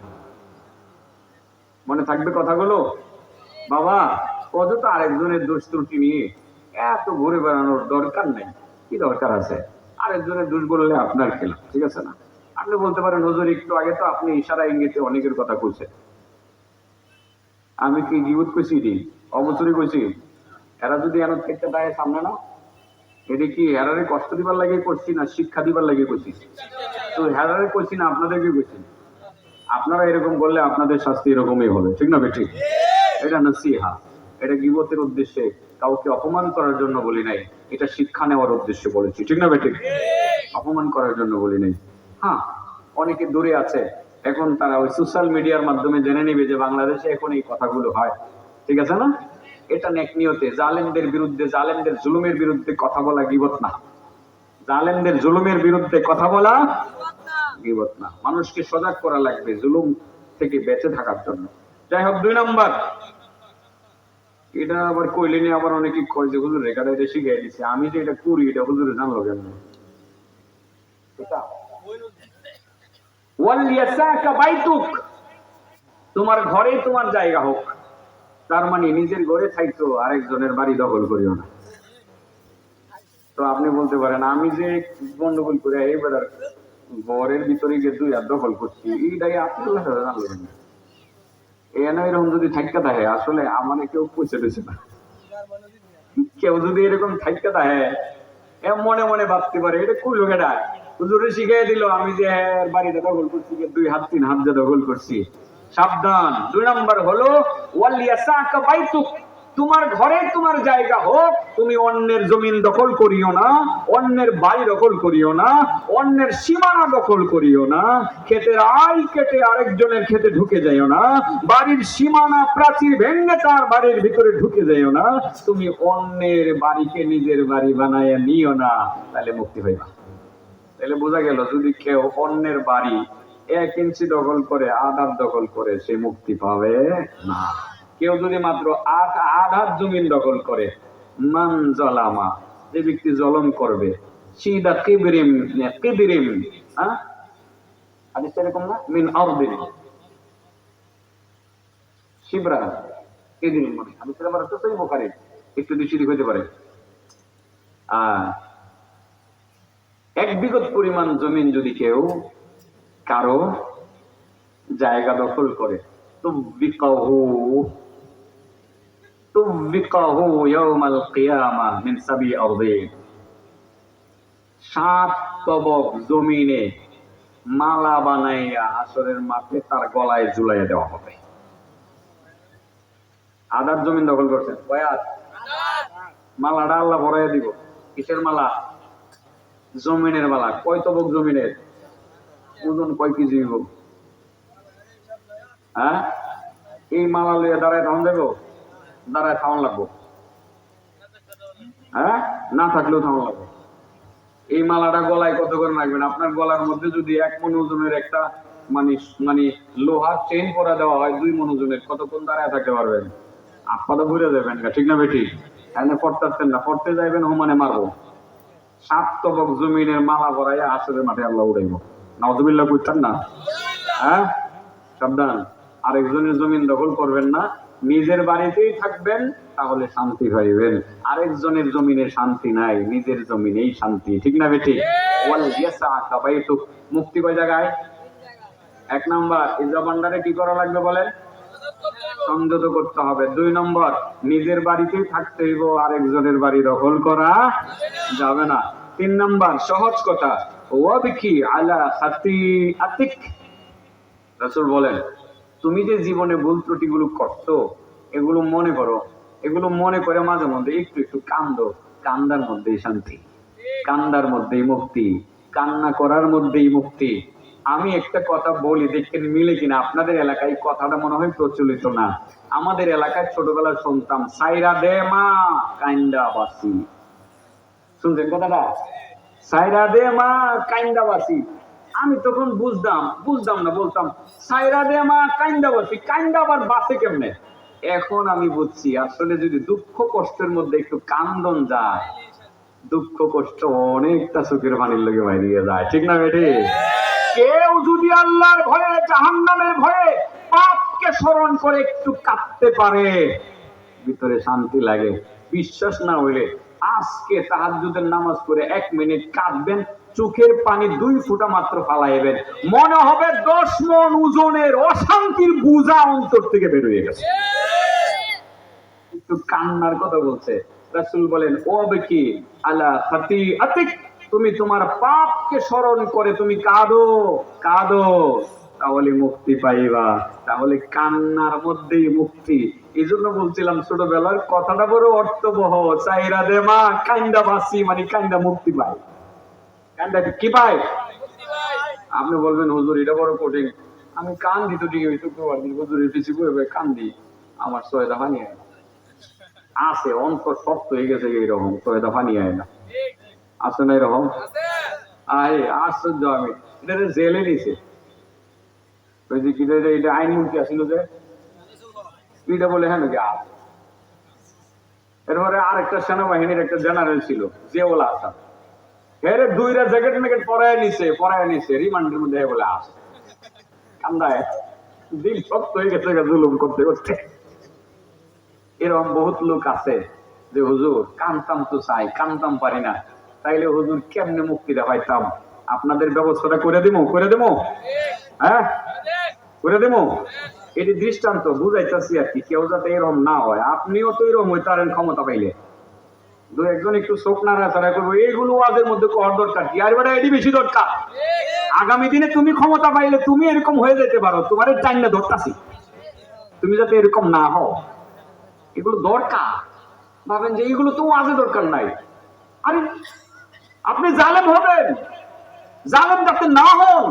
মনে থাকবে কথাগুলো? বাবা অযথা আরেকজনের দোষ ত্রুটি নিয়ে এত ঘুরে বেড়ানোর দরকার নেই। কি দরকার আছে? আরেকজনের দোষ বললে আপনার খেলা, ঠিক আছে না? আপনি বলতে পারেন হুজুর একটু আগে তো আপনি ইশারা ইঙ্গিতে অনেকের কথা কইছেন, আমি কি গীবত কইছি? অবসরই কইছি। এরা যদি এর থেকে দায় সামনে না, এটা কি হেরারে কষ্ট দিবার লাগে করছি না শিক্ষা দিবার লাগে করছি? তো হেরারে কইছি না আপনাদেরকে কইছি। আপনারা এরকম বললে আপনাদের শাস্তি এরকমই হবে, ঠিক না বেঠিক? এটা নসিহা, এটা গীবতের উদ্দেশ্যে কাউকে অপমান করার জন্য বলি নাই, এটা শিক্ষা নেওয়ার উদ্দেশ্যে বলেছি, ঠিক না বেঠিক? অপমান করার জন্য বলি নাই। হ্যাঁ, অনেকে দূরে আছে, এখন তারা ওই সোশ্যাল মিডিয়ার মাধ্যমে জেনে নিবে যে বাংলাদেশে এখন এই কথাগুলো হয়, ঠিক আছে না? এটা নেক নিয়তে জালেমদের বিরুদ্ধে, জালেমদের জুলুমের বিরুদ্ধে কথা বলা গীবত না। জালেমদের জুলুমের বিরুদ্ধে কথা বলা গীবত না। মানুষকে সজাগ করা লাগবে জুলুম থেকে বেঁচে থাকার জন্য। যাই হোক, 2 নম্বর, এটা আবার কইলে নিয়ে আবার অনেকে কয় যে হুজুর রেখাটা এটা শিখিয়ে দিচ্ছে, আমি যে এটা করি এটা হুজুরে জানলো কেন? ওয়ালিয়াসাকা বাইতুক, তোমার ঘরেই তোমার জায়গা হোক। তার মানে নিজের ঘরে থাকতো, আরেকজনের বাড়ি দখল করিও না। তো আপনি বলতে পারেন আমি যে গন্ডগোল করে এবার ঘরের ভিতরে গিয়ে 2 হাত দখল করছি, এইটাই আপনি জানলেন না। এরকম যদি থাইকা থাকে, আসলে আমার কেউ পৌঁছে দিচ্ছে না। কেউ যদি এরকম থাইকা থাকে, মনে মনে ভাবতে পারে এটা কোন লোকেরা হুজুরে শিখিয়ে দিল আমি যে বাড়িটা দখল করছি, 2 হাত 3 হাত যে দখল করছি। সাবধান। 2 নম্বর হলো ওয়ালিয়াসাকা বাইতুক, তোমার ঘরে তোমার জায়গা হোক, তুমি অন্যের জমিন দখল করিও না, অন্যের বাড়ি দখল করিও না, অন্যের সীমানা দখল করিও না, ক্ষেতের আইল কেটে আরেকজনের ক্ষেতে ঢুকে যাইও না, বাড়ির সীমানা প্রাচীর ভেঙে তার বাড়ির ভিতরে ঢুকে যাইও না, তুমি অন্যের বাড়িকে নিজের বাড়ি বানায় নিও না, তাহলে মুক্তি হইবা। তাহলে বোঝা গেল যদি কেউ অন্যের বাড়ি 1 ইঞ্চি দখল করে, আধার দখল করে, সে মুক্তি পাবে না। কেউ যদি মাত্র আধার জমিন দখল করে, মান জালামা, যে ব্যক্তি জলম করবে, সিদা কিবরিম কিবরিম, হ্যাঁ হাদিস এরকম না, মিন আরদিন শিবরা কিবরিম, মানে হাদিসের আবার তো সহিহ বুখারী, একটু দৃষ্টি হইতে পারে। 1 বিঘত পরিমাণ জমিন যদি কেউ কারো জায়গা দখল করে, তুবিকাহু ইয়াউমাল কিয়ামাহ মিন 7 আরদিন, 7 তবক জমিনে মালা বানাইয়া হাসরের মাঠে তার গলায় ঝুলাইয়া দেওয়া হবে। আদার জমিন দখল করছেন, কয়াত মালাটা আল্লাহ ভরাইয়া দিব। কিসের মালা? জমিনের মালা। কয় তবক জমিনের? ওজন কয় কেজি হইব? হ্যাঁ, এই মালা লইয়া দাঁড়ায় থাউন দেবো, দাঁড়ায় থাউন লাগবো, হ্যাঁ না থাকলেও থাউন লাগবো। এই মালাটা গলায় কত করে রাখবেন? আপনার গলার মধ্যে যদি 1 মণ ওজনের একটা মানে মানে লোহার চেইন পরা দেওয়া হয় 2 মণ ওজনের, কতক্ষণ দাঁড়ায় থাকতে পারবেন? আপনারা ঘুরে যাবেন, ঠিক না বেটি? এখানে পড়তেছেন না, পড়তে যাইবেন হুমানে মারবো। 7 তবক জমিনের মালা ভরাইয়া আসরের মাঠে আল্লাহ উড়াইব। নাউযুবিল্লাহ কইতেন না? হ্যাঁ, সাবধান। আরেকজনের জমিন দখল করবেন না, নিজের বাড়িতেই থাকবেন, তাহলে শান্তি পাইবেন। আরেকজনের জমিনে শান্তি নাই, নিজের জমিনেই শান্তি, ঠিক না বেটি? ওয়ালিয়াসাকা বাইতুক, মুক্তি কয় জায়গায়? 1 নম্বর, এই জবানটারে কি করা লাগবে বলেন? সংযত করতে হবে। 2 নম্বর, নিজের বাড়িতেই থাকতে হইব, আরেকজনের বাড়ি দখল করা যাবে না। 3 নম্বর, সহজ কথা, ওয়াবিকি আলা খাতিআতিক, রাসূল বলেন তুমি যে জীবনে ভুল ত্রুটিগুলো করছো, এগুলো মনে করো, এগুলো মনে করে মাঝে মধ্যে একটু একটু কান্দো, কান্দার মধ্যেই শান্তি, কান্দার মধ্যেই মুক্তি, কান্না করার মধ্যেই মুক্তি। আমি একটা কথা বলি, দেখেন মিলে কিনা। আপনাদের এলাকায় কথাটা মনে হয় প্রচলিত না, আমাদের এলাকায় ছোটবেলায় শুনতাম, সাইরা দে মা কাইন্দা বাসি। শুনছেন কথাটা? সাইরা দে মা কাইন্দা বাসি। আমি তখন বুঝতাম না, বলতাম সাইরা দে মা কাইন্দা বাসি, কাইন্দা আবার বাসে কেমনে? এখন আমি বুঝছি, আসলে যদি দুঃখ কষ্টের মধ্যে একটু কান্দন যায়, দুঃখ কষ্ট অনেকটা চোখের পানির লগে বাইরে যায়, ঠিক না বেটি? কেউ যদি আল্লাহর ভয়ে, জাহান্নামের ভয়ে, পাপকে স্মরণ করে একটু কাঁদতে পারে, ভিতরে শান্তি লাগে। বিশ্বাস না হইলে আজকে তাহাজ্জুদের নামাজ পড়ে 1 মিনিট কাঁদবেন, চোখের পানি 2 ফোঁটা মাত্র ফালাইবেন, মনে হবে 10 মণ ওজনের অশান্তির বোঝা অন্তর থেকে বের হয়ে গেছে। একটু কান্নার কথা বলছে রাসূল, বলেন ওয়াবিকি আলা খাতিআতিক, তুমি তোমার পাপকে স্মরণ করে তুমি কাঁদো, তাহলে মুক্তি পাইবা। তাহলে কান্নার মধ্যেই মুক্তি। এই জন্য বলছিলাম ছোটবেলার কথাটা বড় অর্থবহ, চাইরা দে মা কাইন্দা বাসি, মানে কাইন্দা মুক্তি পাই। কাইন্দা কি পাই? আপনি বলবেন হুজুর এটা বড় কঠিন, আমি কান্দি তো ঠিক হইতো, হুজুরের পিছু বই কান্দি, আমার সয়দা পানি আছে, অন্তর শক্ত হয়ে গেছে, এইরকম সয়দা পানি আয় না, আছে না এরকম? আশ্চর্য, আমি এটা জেলে নিছে, ওই যে কি এটা আইনমন্ত্রী আসিল যে এটা বলে হ্যাঁ নাকি আছে। এরপরে আরেকটা সেনাবাহিনীর একটা জেনারেল ছিল জিয়াউল হাসান, এর দুইটা জ্যাকেট ম্যাকেট পরায় নিছে রিমান্ডের মধ্যে বলে আছে। কান্দায় দিল শক্ত হয়ে গেছে জুলুম করতে করতে। এরকম বহুত লোক আছে যে হুজুর কানতাম তো চাই, কানতাম পারি না, তাইলে হুজুর কেমনে মুক্তিটা পাইতাম? আপনাদের ব্যবস্থাটা করে দেবো হ্যাঁ করে দেবো। এটি দৃষ্টান্ত বুঝাইতেছি আর কি, কেউ যাতে এরকম না হয়। আপনিও তো এরকম হইতে পারেন ক্ষমতা পাইলে, দু একজন একটু চোখ নাড়াচাড়া করবো, এইগুলো ওয়াজের মধ্যে করার দরকার কি? আর বেটা এটি বেশি দরকার। আগামী দিনে তুমি ক্ষমতা পাইলে তুমি এরকম হয়ে যেতে পারো, তোমার টাইমটা ধরতাছি, তুমি যাতে এরকম না হও। এগুলো দরকার। ভাবেন যে এইগুলো তো ওয়াজে দরকার নাই। আরে আপনি জালেম হবেন, জালেম যাতে না হন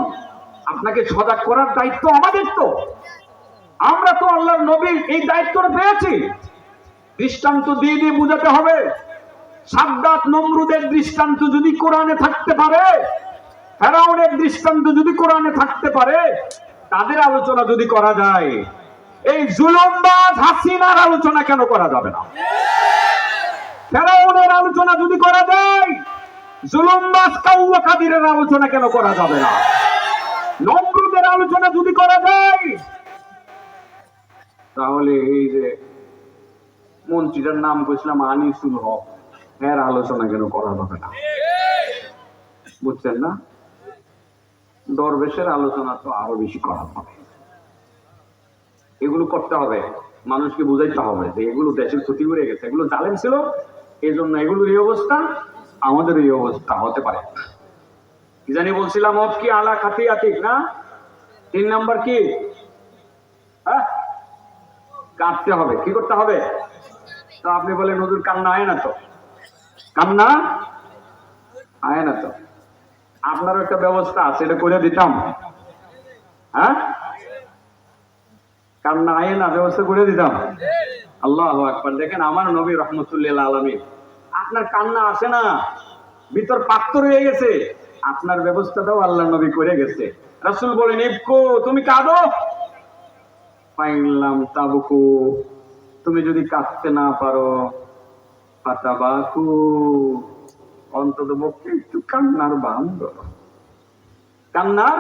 আপনাকে সজাগ করার দায়িত্ব আমাদের। তো আমরা তো আল্লাহর নবীর এই দায়িত্বটা পেয়েছি, দৃষ্টান্ত দিয়ে দিয়ে বুঝাতে হবে। সাদ্দাত নমরুদের দৃষ্টান্ত যদি কোরআনে থাকতে পারে, ফেরাউনের দৃষ্টান্ত যদি কোরআনে থাকতে পারে, তাদের আলোচনা যদি করা যায়, এই জুলুমবাজ হাসিনার আলোচনা কেন করা যাবে না? ফেরাউনের আলোচনা যদি করা যায়, জুলুমবাজ কাউয়া কাদিরের আলোচনা কেন করা যাবে না? নমরুদের আলোচনা যদি করা যায়, তাহলে এই যে মন্ত্রীটার নাম কইছিলাম আনিসুল হক, এর আলোচনা কেন করা যাবে না? বুঝছেন না? দরবেশের আলোচনা তো আরো বেশি করা হবে। এগুলো করতে হবে, মানুষকে বুঝাইতে হবে যে এগুলো দেশের ক্ষতি করে গেছে, এগুলো জালেম ছিল, এই জন্য এগুলোর এই অবস্থা, আমাদের এই অবস্থা হতে পারে। কি জানি বলছিলাম, মত কি আলা খাতি আতিক না? 3 নাম্বার কি? হ্যাঁ, কাঁদতে হবে। কি করতে হবে? তো আপনি বলেন হুজুর কান্না আয় না তো, কান্না আয় না তো। আপনারও একটা ব্যবস্থা আছে, এটা করে দিতাম। হ্যাঁ, কান্না আয় না ব্যবস্থা করে দিতাম। আল্লাহু আকবার। দেখেন আমার নবী রহমতুল্লাহ আলামিন, আপনার কান্না আসে না, ভিতর পাথর হয়ে গেছে, আপনার ব্যবস্থাটাও আল্লাহ নবী করে গেছে। রাসূল বলেন ইবকু, তুমি কাঁদো, ফাইনলাম তাবকু, তুমি যদি কাঁদতে না পারো, ফাতাবাকু, অন্তত পক্ষে একটু কান্নার ভান ধরো। কান্নার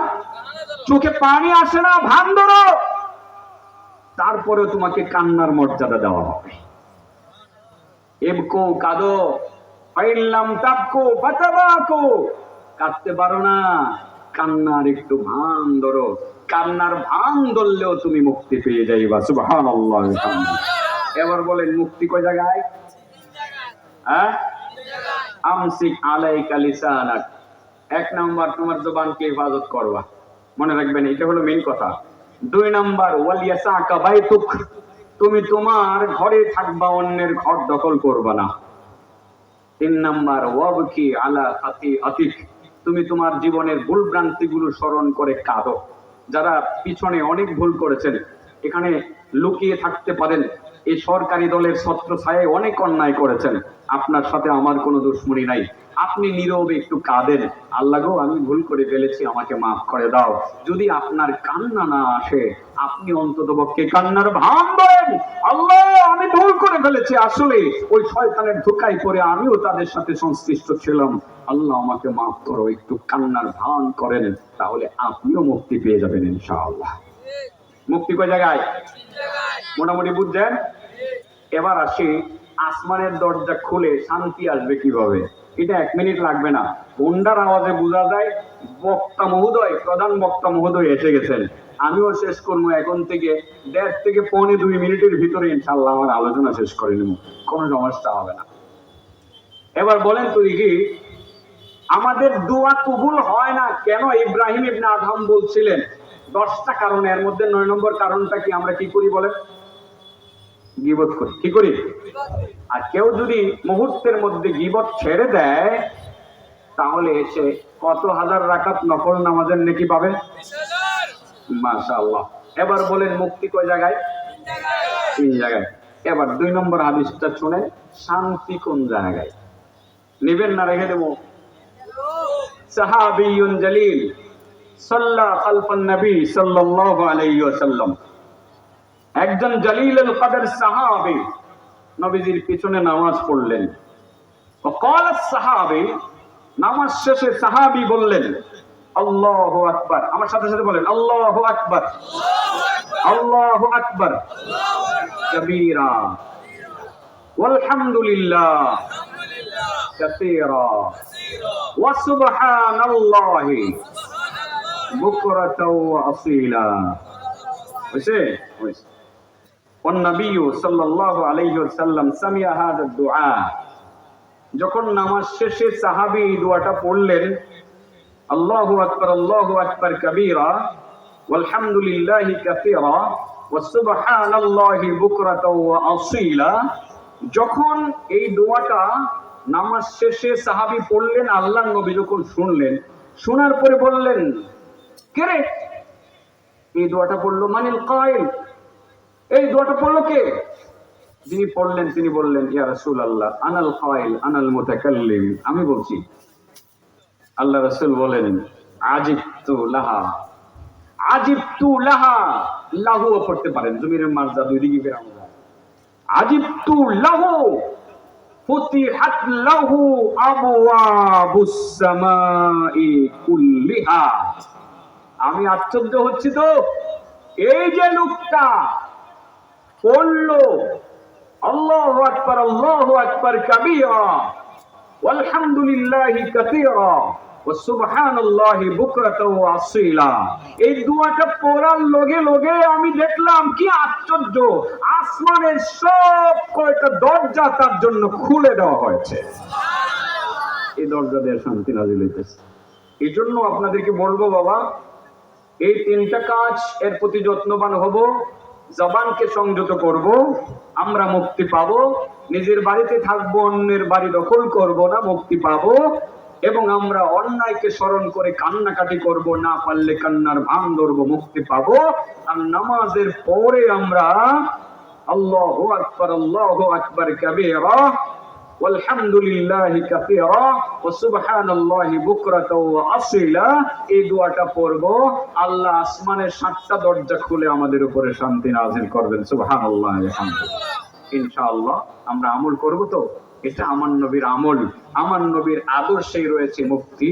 চোখে পানি আসে না, ভান ধরো, তারপরে তোমাকে কান্নার মর্যাদা দেওয়া হবে। ইবকু, কাঁদো, ফাইনলাম তাবকু ফাতাবাকু, কাঁদতে পারো না, কান্নার একটু ভান ধরো। কান্নার ভান ধরলেও তুমি মুক্তি পেয়ে যাইবা। সুবহানাল্লাহ। এবার বলেন মুক্তি কয় জায়গায়? হ্যাঁ, আমসিক আলাইকা লিসানাক, 1 নাম্বার তোমার জবানকে হেফাজত করবা, মনে রাখবেন, এটা হলো মেইন কথা। 2 নাম্বার ওয়ালিয়াসাকা বাইতুক, তুমি তোমার ঘরে থাকবা, অন্যের ঘর দখল করবা না। 3 নাম্বার ওয়াবকি আলা খাতিআতিক, তুমি তোমার জীবনের ভুল ভ্রান্তিগুলো স্মরণ করে কাঁদো। যারা পিছনে অনেক ভুল করেছেন, এখানে লুকিয়ে থাকতে পারেন, এই সরকারি দলের ছত্র ছায়ায় অনেক অন্যায় করেছেন, আপনার সাথে আমার কোনো দুশ্মনী নাই, আপনি নীরবে একটু কাঁদেন, আল্লাহ গো আমি ভুল করে ফেলেছি, আমাকে মাফ করে দাও। যদি আপনার কান্না না আসে, আপনি অন্ততপক্ষে কান্নার ভান ধরেন, আল্লাহ আমি ভুল করে ফেলেছি, আসলে ওই শয়তানের ধোঁকায় পড়ে আমিও তাদের সাথে সংশ্লিষ্ট ছিলাম, আল্লাহ আমাকে মাফ করো, একটু কান্নার ভান করেন, তাহলে আপনিও মুক্তি পেয়ে যাবেন ইনশাআল্লাহ। মুক্তি কয় জায়গায়? মোটামুটি বুঝছেন? এবার আসি, আসমানের দরজা খুলে শান্তি আসবে কিভাবে? এটা 1 মিনিট লাগবে না, ঘন্টার আওয়াজে বোঝা যায়। বক্তা মহোদয়, প্রধান বক্তা মহোদয় এসে গেছেন, আমিও শেষ করবো এখন থেকে 1.5 থেকে 2 মিনিটের ভিতরে ইনশাআল্লাহ আমার আলোচনা শেষ করে নেব, কোনো সমস্যা হবে না। এবার বলেন তুই কি আমাদের দোয়া কবুল হয় না কেন? ইব্রাহিম ইবনে আদহাম বলছিলেন 10টা কারণ, এর মধ্যে 9 নম্বর কারণটা কি? আমরা কি করি বলেন? গীবত করি। কি করি? আর কেউ যদি মুহূর্তের মধ্যে গীবত ছেড়ে দেয়, তাহলে সে কত হাজার রাকাত নফল নামাজের নেকি পাবে? মাশাআল্লাহ। এবার বলেন মুক্তি কয় জায়গায়? 3 জায়গায়। এবার 2 নম্বর হাদিসটা শুনে, শান্তি কোন জায়গায়? নিবেন না রেখে দেবো? সাহাবিয়ুন জালিল সাল্লা খালফান নবী সাল্লাল্লাহু আলাইহি ওয়াসাল্লাম, একজন জলিলুল কদর সাহাবী নবীজির পিছনে নামাজ পড়লেন। وقال الصحابي, নামাজ শেষে সাহাবী বললেন আল্লাহু আকবার। আমার সাথে সাথে বলেন আল্লাহু আকবার, আল্লাহু আকবার কবীরা ওয়ালহামদুলিল্লাহ কাসীরা ওয়া সুবহানাল্লাহি বুকরাতাও ওয়া আসীলা। হইছে হইছে। والنبي صلى الله عليه وسلم سمع هذا الدعاء, যখন নামাজ শেষে সাহাবী এই দোয়াটা পড়লেন আল্লাহু আকবার কবীরা ওয়ালহামদুলিল্লাহি কাসীরা ওয়া সুবহানাল্লাহি বুকরাতাও ওয়া আসীলা, যখন এই দোয়াটা নামাজ শেষে সাহাবী পড়লেন, আল্লাহর নবী যখন শুনলেন, শোনার পরে বললেন কে রে এই দোয়াটা পড়লো? মানিল কাইল, এই দোয়াটা পড়লো কে? যিনি পড়লেন তিনি বললেন ইয়া রাসূলুল্লাহ আনাল কাইল আনাল মুতাকাল্লিম, আমি বলছি। আল্লাহ রাসূল বলেন আজিবতু লাহা, আজিবতু লাহা, লাহু পড়তে পারেন, জমিরের মার্জা দুই দিকে ফেরানো যায়। আজিবতু লাহু ফুতিহাত লাহু আবওয়াবুস সামাই কুল্লিহা, আমি আশ্চর্য হচ্ছি তো, এই যে লোকটা পড়লো আল্লাহু আকবার কাবীরা ওয়ালহামদুলিল্লাহি কাসীরা ওয়া সুবহানাল্লাহি বুকরাতাও ওয়া আসীলা, এই দোয়াটা পড়ার লগে লগে আমি দেখলাম কি আশ্চর্য, আসমানের সব কয়টা দরজা তার জন্য খুলে দেওয়া হয়েছে। এই দরজা দিয়ে শান্তি নাযিল হইতেছে। এই জন্য আপনাদেরকে বলবো বাবা, এই তিনটা কাজ এর প্রতি যত্নবান হব, জবানকে সংযত করব, আমরা মুক্তি পাবো। নিজের বাড়িতে থাকবো, অন্যের বাড়ি দখল করব না, মুক্তি পাবো। এবং আমরা অন্যায়কে স্মরণ করে কান্নাকাটি করব, না পারলে কান্নার ভান ধরবো, মুক্তি পাবো। আর নামাজের পরে আমরা আল্লাহু আকবার কাবীরা ওয়ালহামদুলিল্লাহি কাসীরা ওয়া সুবহানাল্লাহি বুকরাতাও ওয়া আসীলা, এই দোয়াটা পড়ব। আল্লাহ আসমানের 7টা দরজা খুলে আমাদের উপরে শান্তি নাযিল করবেন। সুবহানাল্লাহ আলহামদুলিল্লাহ। ইনশাআল্লাহ আমরা আমল করব তো, এটা আমার নবীর আমল, আমার নবীর আদর্শেই রয়েছে মুক্তি।